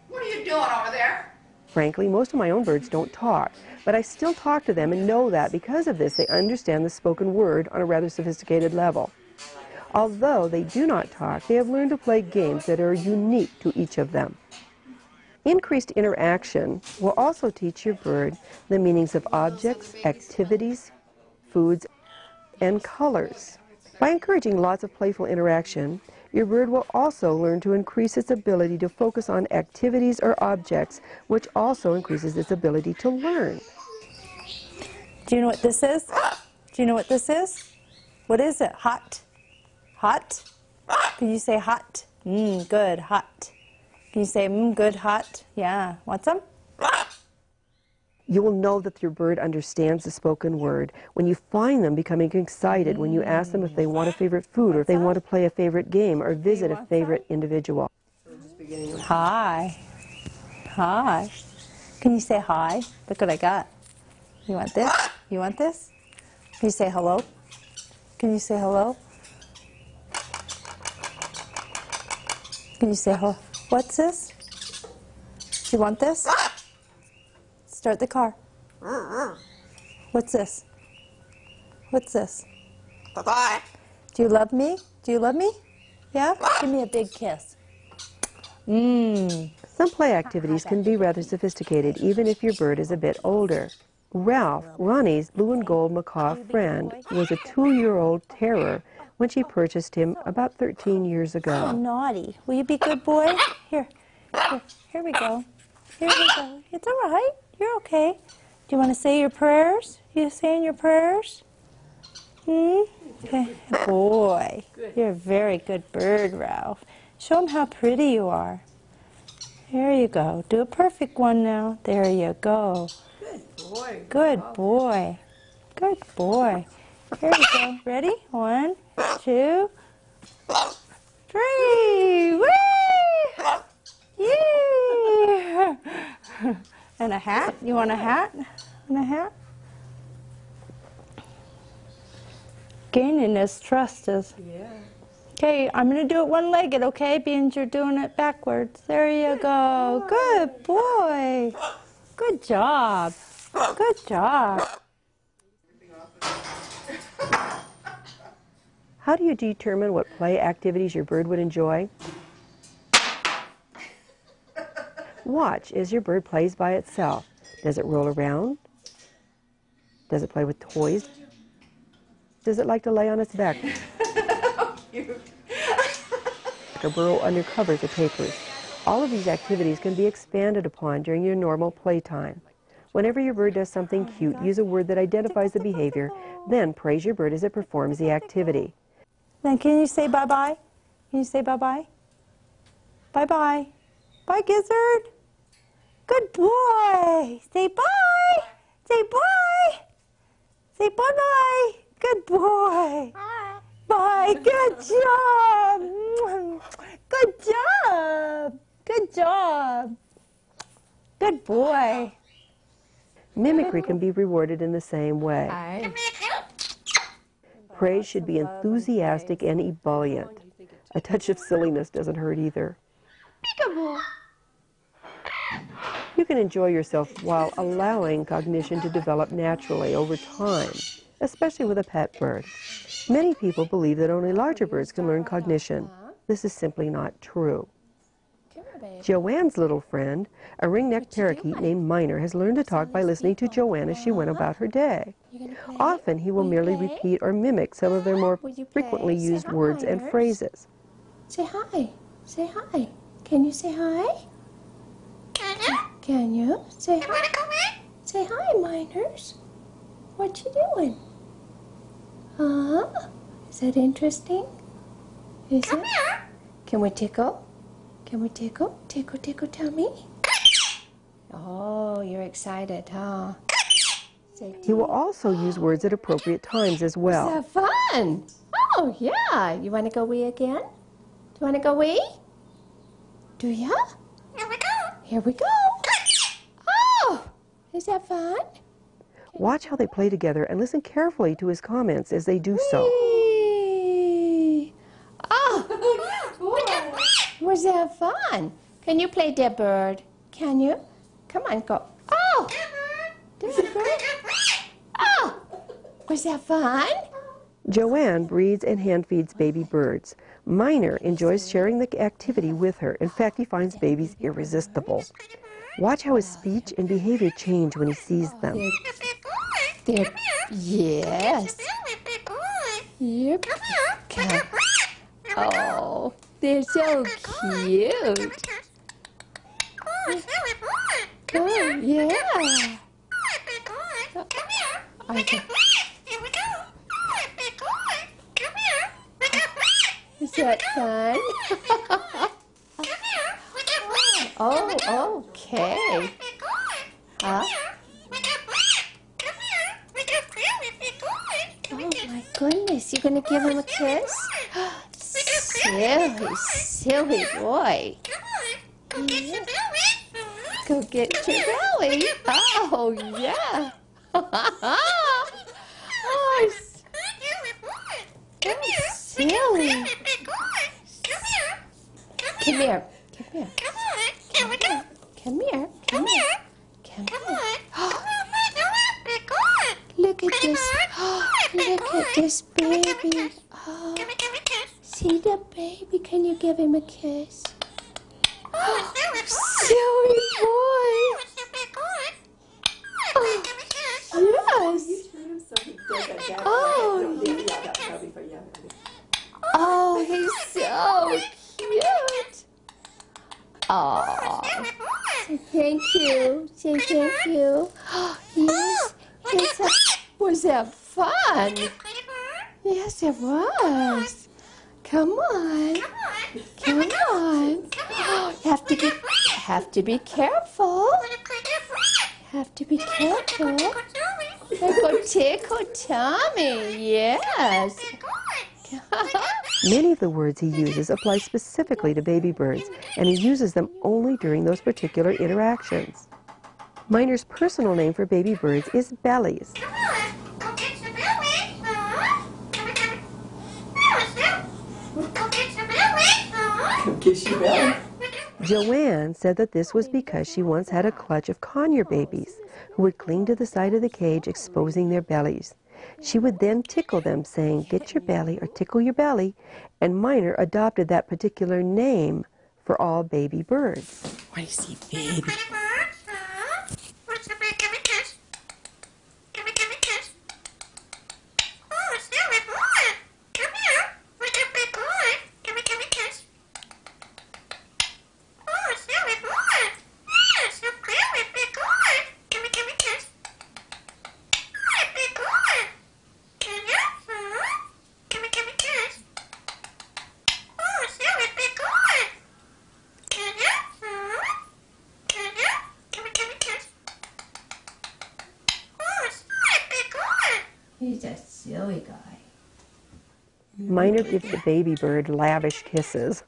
[SPEAKER 3] What are you doing over there?
[SPEAKER 1] Frankly, most of my own birds don't talk, but I still talk to them and know that because of this they understand the spoken word on a rather sophisticated level. Although they do not talk, they have learned to play games that are unique to each of them. Increased interaction will also teach your bird the meanings of objects, activities, foods, and colors. By encouraging lots of playful interaction, your bird will also learn to increase its ability to focus on activities or objects, which also increases its ability to learn.
[SPEAKER 10] Do you know what this is? Do you know what this is? What is it? Hot? Hot? Can you say hot? Good, hot. Can you say, good, hot? Yeah. Want some?
[SPEAKER 1] You will know that your bird understands the spoken word when you find them becoming excited when you ask them if they want a favorite food or if they want to play a favorite game or visit a favorite individual.
[SPEAKER 10] Hi. Hi. Can you say hi? Look what I got. You want this? You want this? Can you say hello? Can you say hello? Can you say hello? What's this? Do you want this? Start the car. What's this? What's this?
[SPEAKER 3] Bye-bye.
[SPEAKER 10] Do you love me? Do you love me? Yeah? Give me a big kiss.
[SPEAKER 1] Some play activities can be rather sophisticated even if your bird is a bit older. Ralph, Ronnie's blue and gold macaw friend, was a 2-year-old terror when she purchased him about 13 years
[SPEAKER 10] Oh,
[SPEAKER 1] ago.
[SPEAKER 10] naughty. Will you be a good boy? Here we go. Here we go. It's all right. You're okay. Do you want to say your prayers? You saying your prayers? Okay. Boy, you're a very good bird, Ralph. Show him how pretty you are. There you go. Do a perfect one now. There you go.
[SPEAKER 3] Good boy.
[SPEAKER 10] Good boy. Good boy. Here we go. Ready? 1, 2, 3. Whee! Yeah! And a hat? You want a hat? And a hat? Gaining his trust is.
[SPEAKER 3] Yeah.
[SPEAKER 10] Okay, I'm going to do it one-legged, okay? Being you're doing it backwards. There you go. Good boy. Good job. Good job.
[SPEAKER 1] How do you determine what play activities your bird would enjoy? Watch as your bird plays by itself. Does it roll around? Does it play with toys? Does it like to lay on its back? Or burrow under covers or papers? All of these activities can be expanded upon during your normal playtime. Whenever your bird does something cute, use a word that identifies the behavior, then praise your bird as it performs the activity.
[SPEAKER 10] Then can you say bye-bye? Can you say bye-bye? Bye-bye. Bye, Gizzard. Good boy. Say bye. Say bye. Say bye-bye. Good boy. Bye. Good job. Good job. Good job. Good boy.
[SPEAKER 1] Mimicry can be rewarded in the same way. Praise should be enthusiastic and ebullient. A touch of silliness doesn't hurt either.
[SPEAKER 7] Peekaboo.
[SPEAKER 1] You can enjoy yourself while allowing cognition to develop naturally over time, especially with a pet bird. Many people believe that only larger birds can learn cognition. This is simply not true. Joanne's little friend, a ring-necked parakeet named Miner, has learned to talk by listening to Joanne as she went about her day. Often he will merely repeat or mimic some of their more frequently used words and phrases.
[SPEAKER 7] Say hi. Say hi. Can you say hi? Can you? Say hi. Say hi, Miners. What you doing? Huh? Is that interesting? Is it? Can we tickle? Can we tickle? Tickle, tickle, tummy? Oh, you're excited, huh?
[SPEAKER 1] He will also use words at appropriate times as well.
[SPEAKER 7] Is that fun? Oh, yeah. You want to go wee again? Do you want to go wee? Do ya? Here we go. Here we go. Oh, is that fun?
[SPEAKER 1] Watch how they play together and listen carefully to his comments as they do so.
[SPEAKER 7] Wee. Oh, was that fun? Can you play dead bird? Can you? Come on, go. Oh, dead bird. Oh, was that fun?
[SPEAKER 1] Joanne breeds and hand feeds baby birds. Miner enjoys sharing the activity with her. In fact, he finds babies irresistible. Watch how his speech and behavior change when he sees them.
[SPEAKER 7] Yes. Yep. Oh, they're so cute. Oh, yeah. Is that fun? Oh, okay. Huh? Oh my goodness, you're gonna give him a kiss? Silly boy. Yeah. Go get your belly. Oh, yeah. Oh, silly. Come here. Come here. Come here. Come here. Come here. Come here. Look at this. Look at this baby. Oh. See the baby? Can you give him a kiss? Oh, silly boy. Oh, yes. Oh, he's so cute. Oh, say thank you. Say thank you. Yes. Was that fun? Yes, it was. Come on. Come on. Have to be careful. Have to be careful. Go tickle Tommy. Yes.
[SPEAKER 1] Many of the words he uses apply specifically to baby birds, and he uses them only during those particular interactions. Miner's personal name for baby birds is bellies.
[SPEAKER 3] Kiss your belly.
[SPEAKER 1] Joanne said that this was because she once had a clutch of conure babies who would cling to the side of the cage, exposing their bellies. She would then tickle them, saying, "Get your belly," or "tickle your belly," and Miner adopted that particular name for all baby birds.
[SPEAKER 8] Why do you see baby?
[SPEAKER 7] He's a silly guy.
[SPEAKER 1] Miner gives the baby bird lavish kisses.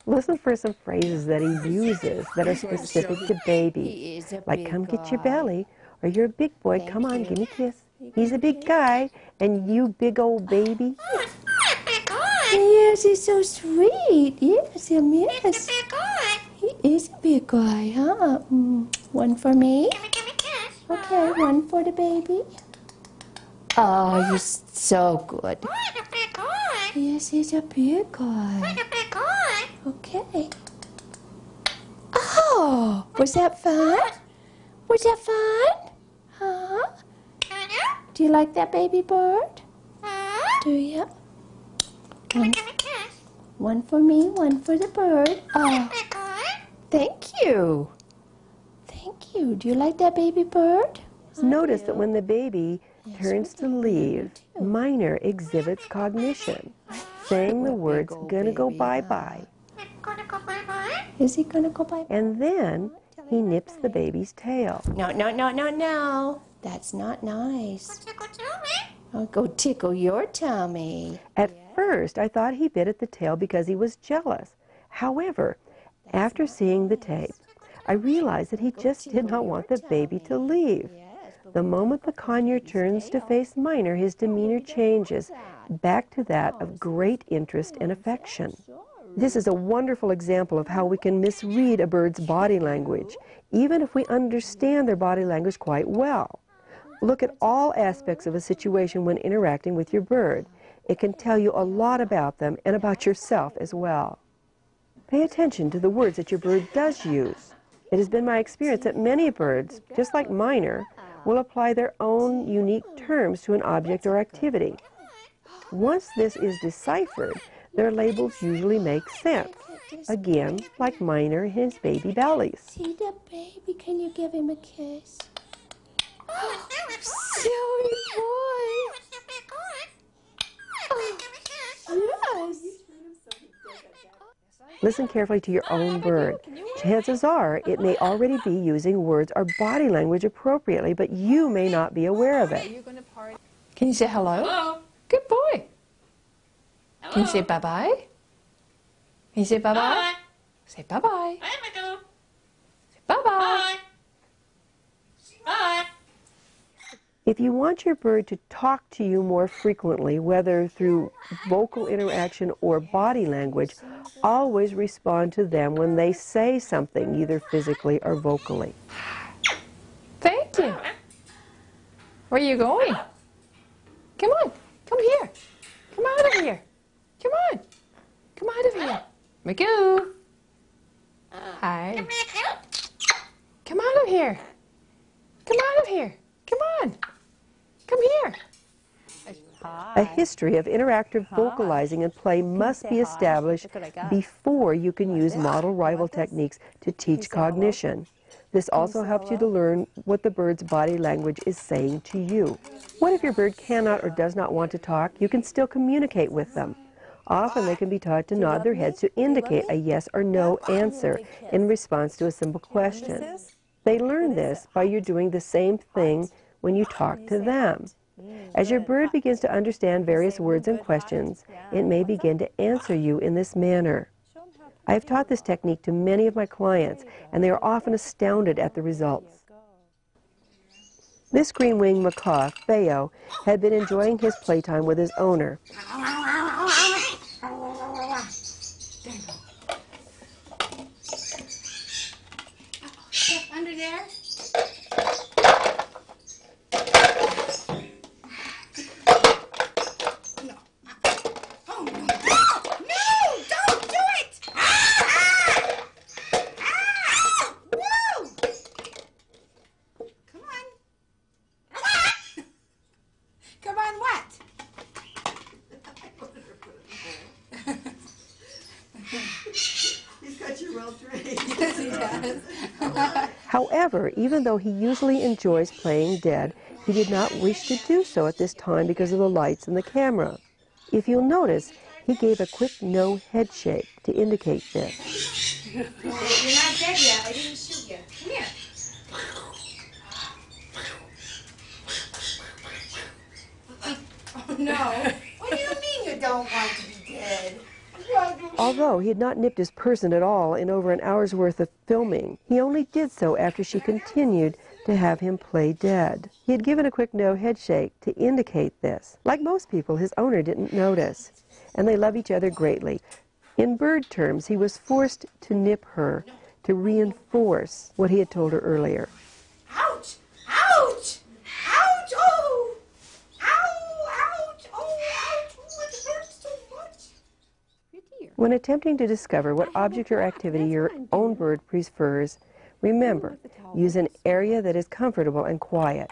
[SPEAKER 1] Listen for some phrases that he uses that are specific to babies, like "come get your belly," or "you're a big boy, come on, give me a kiss." "He's a big guy, and you big old baby."
[SPEAKER 6] Yes, he's so sweet. Yes, he is. He is a big guy, huh? One for me. Okay, one for the baby. Oh, you're so good. Yes, he's a big guy. Okay. Oh, was that fun? Was that fun? Huh? Do you like that baby bird? Do you? One for me, one for the bird. Oh, thank you. Thank you. Do you like that baby bird?
[SPEAKER 1] Notice that when the baby turns to leave, Minor exhibits cognition, saying the words, gonna go bye-bye.
[SPEAKER 6] Is he gonna go bye-bye?
[SPEAKER 1] And then he nips the baby's tail.
[SPEAKER 6] No, no, no, no, no. That's not nice. I'll go tickle your tummy.
[SPEAKER 1] At first, I thought he bit at the tail because he was jealous. However, after seeing the tape, I realized that he just did not want the baby to leave. The moment the conure turns to face Minor, his demeanor changes back to that of great interest and affection. This is a wonderful example of how we can misread a bird's body language, even if we understand their body language quite well. Look at all aspects of a situation when interacting with your bird. It can tell you a lot about them and about yourself as well. Pay attention to the words that your bird does use. It has been my experience that many birds, just like Minor, will apply their own unique terms to an object or activity. Once this is deciphered, their labels usually make sense. Again, like Minor and his baby bellies.
[SPEAKER 6] See the baby? Can you give him a kiss? Oh, silly boy. Oh, yes.
[SPEAKER 1] Listen carefully to your own bird. Chances are it may already be using words or body language appropriately, but you may not be aware of it.
[SPEAKER 7] Can you say hello?
[SPEAKER 2] Hello.
[SPEAKER 7] Good boy.
[SPEAKER 2] Hello.
[SPEAKER 7] Can you say bye-bye? Can you say bye-bye?
[SPEAKER 2] Bye.
[SPEAKER 7] Say bye-bye.
[SPEAKER 2] Bye, Michael.
[SPEAKER 7] Say bye-bye.
[SPEAKER 2] Bye. Bye.
[SPEAKER 1] If you want your bird to talk to you more frequently, whether through vocal interaction or body language, always respond to them when they say something, either physically or vocally.
[SPEAKER 7] Thank you. Where are you going? Come on. Come here. Come out of here. Come on. Come out of here. Magoo. Hi. Come out of here. Come out of here. Come on. Come here.
[SPEAKER 1] A history of interactive vocalizing and play must be established before you can use model rival techniques to teach cognition. This also helps you to learn what the bird's body language is saying to you. What if your bird cannot or does not want to talk? You can still communicate with them. Often they can be taught to nod their heads to indicate a yes or no answer in response to a simple question. They learn this by you doing the same thing when you talk to them. As your bird begins to understand various words and questions, it may begin to answer you in this manner. I have taught this technique to many of my clients, and they are often astounded at the results. This green-winged macaw, Theo, had been enjoying his playtime with his owner.
[SPEAKER 2] Under there?
[SPEAKER 1] However, even though he usually enjoys playing dead, he did not wish to do so at this time because of the lights and the camera. If you'll notice, he gave a quick no head shake to indicate this.
[SPEAKER 2] You're not dead yet. I didn't shoot you. Come here. Oh, no. What do you mean you don't want to be dead?
[SPEAKER 1] Although he had not nipped his person at all in over an hour's worth of filming, he only did so after she continued to have him play dead. He had given a quick no head shake to indicate this. Like most people, his owner didn't notice. and they love each other greatly. In bird terms, he was forced to nip her to reinforce what he had told her earlier.
[SPEAKER 3] Ouch! Ouch! Ouch! Oh! Ow! Ouch! Oh! Ouch! Oh, it hurts so much.
[SPEAKER 1] When attempting to discover what object or activity your own bird prefers, remember, use an area that is comfortable and quiet.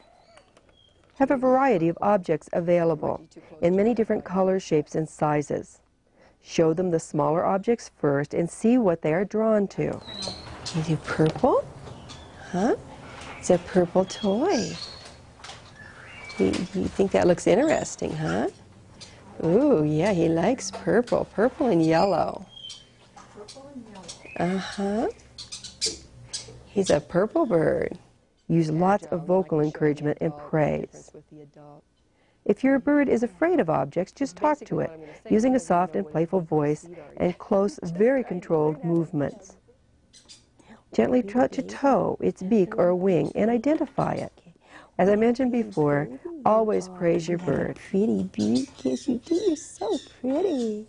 [SPEAKER 1] Have a variety of objects available in many different colors, shapes, and sizes. Show them the smaller objects first and see what they are drawn to. You do purple? Huh? It's a purple toy. You think that looks interesting, huh? Ooh, yeah, he likes purple. Purple and yellow. Uh-huh. He's a purple bird. Use lots of vocal encouragement and praise. If your bird is afraid of objects, just talk to it, using a soft and playful voice and close, very controlled movements. Gently touch a toe, its beak or a wing, and identify it. As I mentioned before, always praise your bird.
[SPEAKER 6] Pretty beak. Yes, you do. You're so pretty.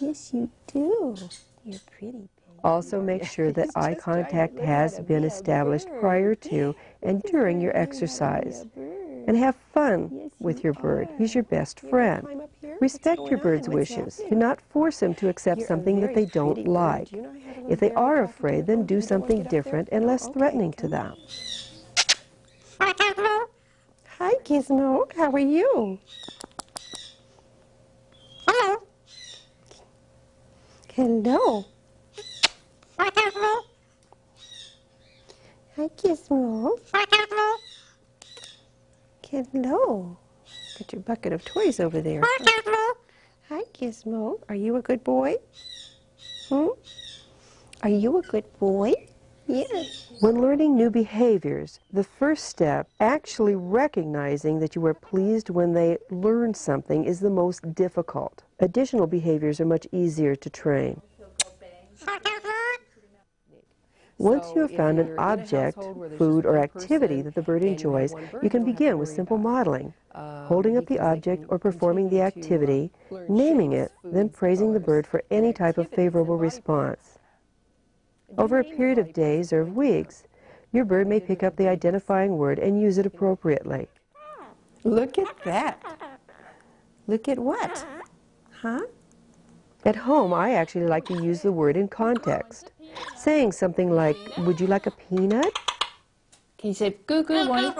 [SPEAKER 6] Yes, you do. You're pretty.
[SPEAKER 1] Also make sure that eye contact has been established prior to and during your exercise. And have fun with your bird. He's your best friend. Respect your bird's wishes. Do not force him to accept something that they don't like. If they are afraid, then do something different and less threatening to them. Hi, Gizmo. How are you? Hello. Hello. Hi, Gizmo. Hello. Got your bucket of toys over there. Hi, Gizmo. Are you a good boy? Are you a good boy? Yes. When learning new behaviors, the first step, actually recognizing that you are pleased when they learn something, is the most difficult. Additional behaviors are much easier to train. Once you have found an object, food, or activity that the bird enjoys, you can begin with simple modeling, holding up the object or performing the activity, naming it, then praising the bird for any type of favorable response. Over a period of days or of weeks, your bird may pick up the identifying word and use it appropriately. Look at that. Look at what? Huh? At home, I actually like to use the word in context. Saying something like, would you like a peanut?
[SPEAKER 7] Can you say, goo-goo,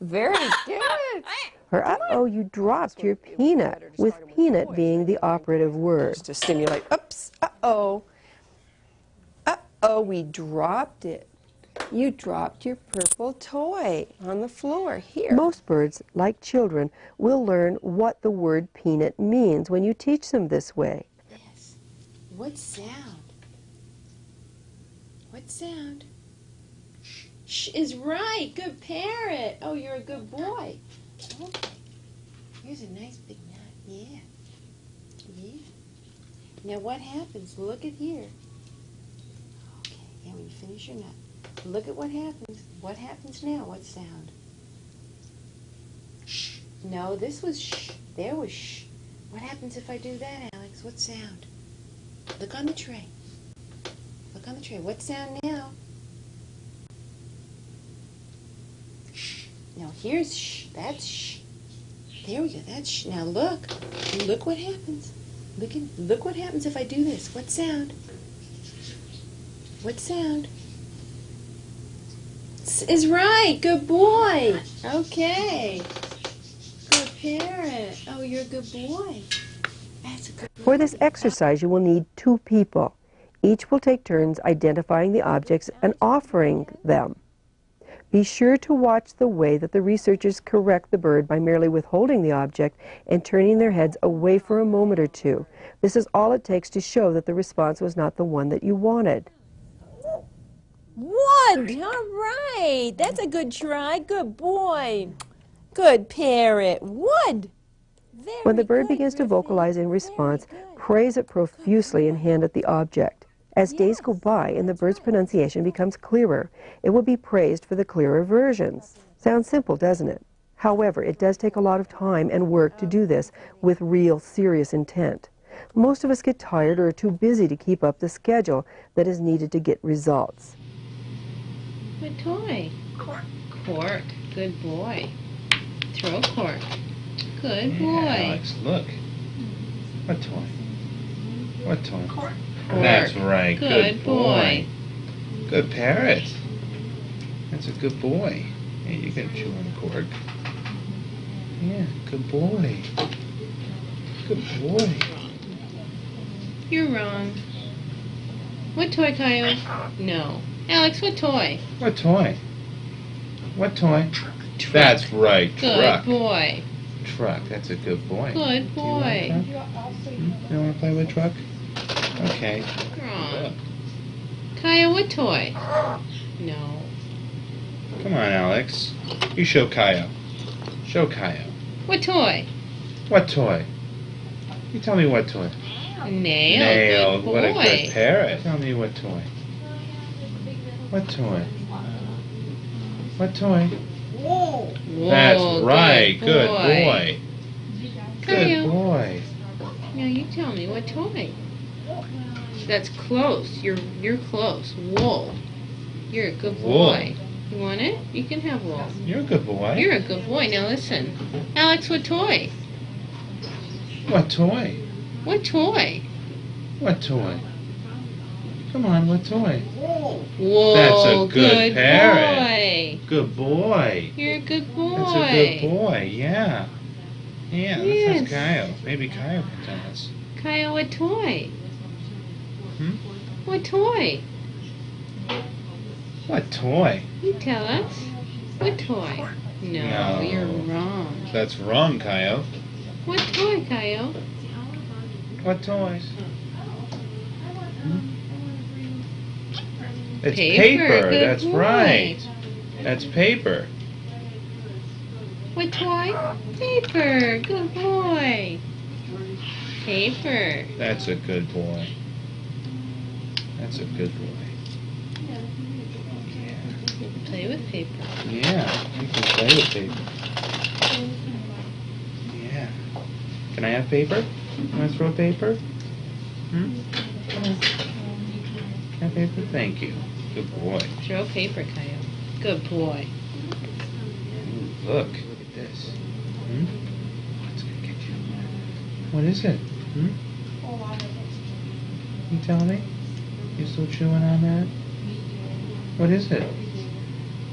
[SPEAKER 7] very good.
[SPEAKER 1] Or, uh-oh, you dropped your peanut, with peanut being the operative word. To stimulate, oops, uh-oh. Uh-oh, we dropped it. You dropped your purple toy on the floor here. Most birds, like children, will learn what the word peanut means when you teach them this way.
[SPEAKER 2] Yes. What sound? What sound? Shh is right. Good parrot. Oh, you're a good boy. Okay. Here's a nice big nut. Yeah. Yeah. Now what happens? Look at here. Okay. Yeah, when you finish your nut. Look at what happens. What happens now? What sound? Shh. No, this was shh. There was shh. What happens if I do that, Alex? What sound? Look on the tray. Look on the tray. What sound now? Shh. Now here's shh. That's shh. There we go. That's shh. Now look. Look what happens. Look what happens if I do this. What sound? What sound? Is right. Good boy. Okay. Good parrot. Oh, you're a good boy. That's a good boy.
[SPEAKER 1] For this exercise, you will need 2 people. Each will take turns identifying the objects and offering them. Be sure to watch the way that the researchers correct the bird by merely withholding the object and turning their heads away for a moment or two. This is all it takes to show that the response was not the one that you wanted.
[SPEAKER 7] Wood! All right. That's a good try. Good boy. Good parrot. Wood!
[SPEAKER 1] When the bird begins to vocalize in response, praise it profusely and hand it the object. As days go by and the bird's pronunciation becomes clearer, it will be praised for the clearer versions. Sounds simple, doesn't it? However, it does take a lot of time and work to do this with real serious intent. Most of us get tired or are too busy to keep up the schedule that is needed to get results.
[SPEAKER 2] What toy? Cork. Good boy. Throw cork. Good boy.
[SPEAKER 11] Alex, look. What toy? What toy?
[SPEAKER 2] Cork.
[SPEAKER 11] That's right.
[SPEAKER 2] Good boy.
[SPEAKER 11] Good parrot. That's a good boy. Yeah, you can chew on cork. Yeah, good boy. Good boy.
[SPEAKER 2] You're wrong. What toy, Kyle? No. Alex, what toy?
[SPEAKER 11] What toy? What toy?
[SPEAKER 2] Truck.
[SPEAKER 11] That's right.
[SPEAKER 2] Good
[SPEAKER 11] Truck.
[SPEAKER 2] boy.
[SPEAKER 11] Truck. That's a good boy.
[SPEAKER 2] Good boy.
[SPEAKER 11] You want to play with truck? Okay.
[SPEAKER 2] Wrong. Kyle, what toy? No.
[SPEAKER 11] Come on, Alex. You show Kaio. Show Kaio.
[SPEAKER 2] What toy?
[SPEAKER 11] What toy? You tell me what toy.
[SPEAKER 2] Nail.
[SPEAKER 11] Nail.
[SPEAKER 2] Good boy.
[SPEAKER 11] What a good parrot. Tell me what toy. What toy? What toy?
[SPEAKER 2] Whoa.
[SPEAKER 11] That's right. Good
[SPEAKER 2] boy.
[SPEAKER 11] boy. Good
[SPEAKER 2] Kyle.
[SPEAKER 11] boy.
[SPEAKER 2] Now you tell me what toy. That's close. You're close. Wool. You're a good boy.
[SPEAKER 11] Wool.
[SPEAKER 2] You want it? You can have wool.
[SPEAKER 11] You're a good boy.
[SPEAKER 2] You're a good boy. Now listen. Alex, what toy?
[SPEAKER 11] What toy?
[SPEAKER 2] What toy?
[SPEAKER 11] What toy? Come on, what toy?
[SPEAKER 2] Whoa.
[SPEAKER 11] That's a good parrot.
[SPEAKER 2] Boy.
[SPEAKER 11] Good boy.
[SPEAKER 2] You're a good boy.
[SPEAKER 11] That's a good boy, yeah. Yeah,
[SPEAKER 2] Yes.
[SPEAKER 11] let's ask Kaio. Maybe Kaio can tell us.
[SPEAKER 2] Kyle, what toy?
[SPEAKER 11] Hmm?
[SPEAKER 2] What toy?
[SPEAKER 11] What toy?
[SPEAKER 2] You tell us. What toy? No,
[SPEAKER 11] No.
[SPEAKER 2] you're wrong.
[SPEAKER 11] That's wrong, Kaio.
[SPEAKER 2] What toy, Kyle?
[SPEAKER 11] What toys? It's
[SPEAKER 2] Paper,
[SPEAKER 11] paper.
[SPEAKER 2] good
[SPEAKER 11] That's
[SPEAKER 2] boy.
[SPEAKER 11] right. That's paper.
[SPEAKER 2] What toy? Paper. Good boy. Paper.
[SPEAKER 11] That's a good boy. That's a good boy.
[SPEAKER 2] You can play with paper.
[SPEAKER 11] Yeah, you can play with paper. Yeah. Can I have paper? You want to throw paper? Hmm? Come on. Have paper? Thank you. Good boy.
[SPEAKER 2] Throw paper, Kyle. Good boy.
[SPEAKER 11] Ooh, look at this. Hmm? What's gonna get you? What is it? Hmm? You tell me? You still chewing on that? What is it?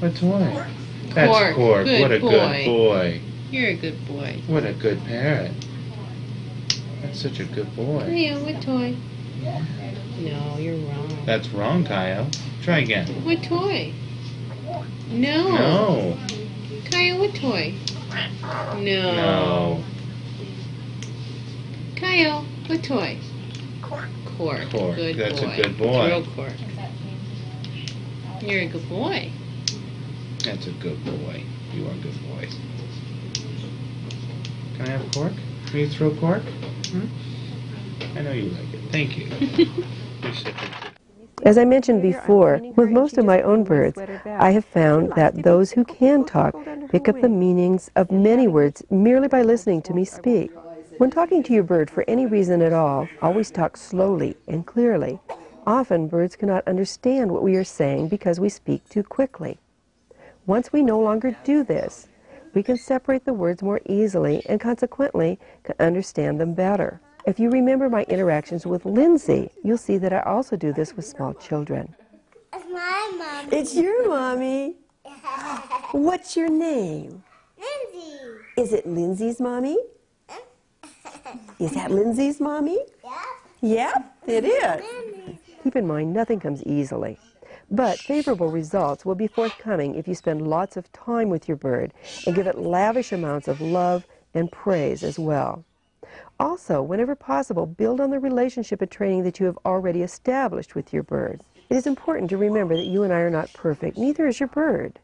[SPEAKER 11] What toy? That's
[SPEAKER 2] Cork.
[SPEAKER 11] Cork.
[SPEAKER 2] Good
[SPEAKER 11] What a
[SPEAKER 2] boy.
[SPEAKER 11] good boy.
[SPEAKER 2] You're a good boy.
[SPEAKER 11] What a good parrot. That's such a good boy.
[SPEAKER 2] Kyle, what toy? No, you're wrong.
[SPEAKER 11] That's wrong, Kyle. Try again.
[SPEAKER 2] What toy? No.
[SPEAKER 11] No.
[SPEAKER 2] Kyle, what toy? No.
[SPEAKER 11] No.
[SPEAKER 2] Kyle, what toy? Cork.
[SPEAKER 11] Cork.
[SPEAKER 2] Good
[SPEAKER 11] That's
[SPEAKER 2] boy.
[SPEAKER 11] a good boy.
[SPEAKER 2] Throw cork. You're a good boy.
[SPEAKER 11] That's a good boy. You are good boys. Can I have cork? Can you throw cork? Hmm? I know you like it. Thank you. You're such a good.
[SPEAKER 1] As I mentioned before, with most of my own birds, I have found that those who can talk pick up the meanings of many words merely by listening to me speak. When talking to your bird for any reason at all, always talk slowly and clearly. Often birds cannot understand what we are saying because we speak too quickly. Once we no longer do this, we can separate the words more easily and consequently can understand them better. If you remember my interactions with Lindsay, you'll see that I also do this with small children.
[SPEAKER 9] It's my mom.
[SPEAKER 8] It's your mommy. What's your name?
[SPEAKER 9] Lindsay.
[SPEAKER 8] Is it Lindsay's mommy? Is that Lindsay's mommy?
[SPEAKER 9] Yeah.
[SPEAKER 8] Yep, it is.
[SPEAKER 1] Keep in mind, nothing comes easily. But favorable results will be forthcoming if you spend lots of time with your bird and give it lavish amounts of love and praise as well. Also, whenever possible, build on the relationship and training that you have already established with your bird. It is important to remember that you and I are not perfect, neither is your bird.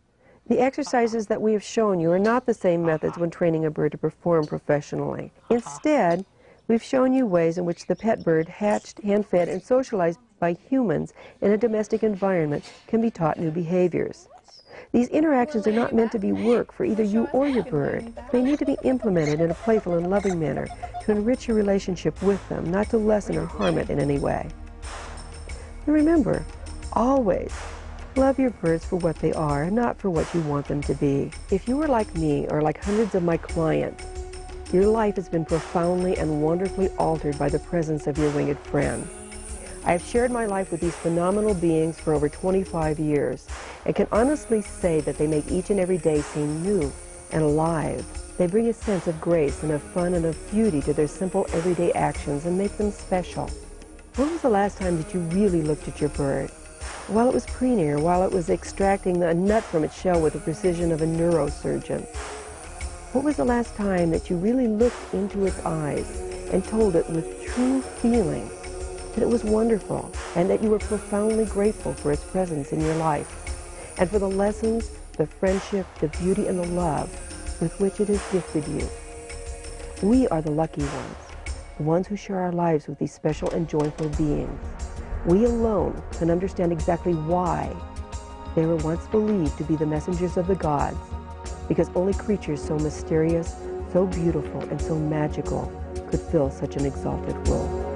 [SPEAKER 1] The exercises that we have shown you are not the same methods when training a bird to perform professionally. Instead, we've shown you ways in which the pet bird, hatched, hand-fed, and socialized by humans in a domestic environment, can be taught new behaviors. These interactions are not meant to be work for either you or your bird. They need to be implemented in a playful and loving manner to enrich your relationship with them, not to lessen or harm it in any way. And remember, always love your birds for what they are and not for what you want them to be. If you are like me or like hundreds of my clients, your life has been profoundly and wonderfully altered by the presence of your winged friend. I have shared my life with these phenomenal beings for over 25 years and can honestly say that they make each and every day seem new and alive. They bring a sense of grace and of fun and of beauty to their simple everyday actions and make them special. When was the last time that you really looked at your bird? While it was preening or while it was extracting a nut from its shell with the precision of a neurosurgeon? What was the last time that you really looked into its eyes and told it with true feeling that it was wonderful and that you were profoundly grateful for its presence in your life and for the lessons, the friendship, the beauty, and the love with which it has gifted you? We are the lucky ones, the ones who share our lives with these special and joyful beings. We alone can understand exactly why they were once believed to be the messengers of the gods, because only creatures so mysterious, so beautiful, and so magical could fill such an exalted role.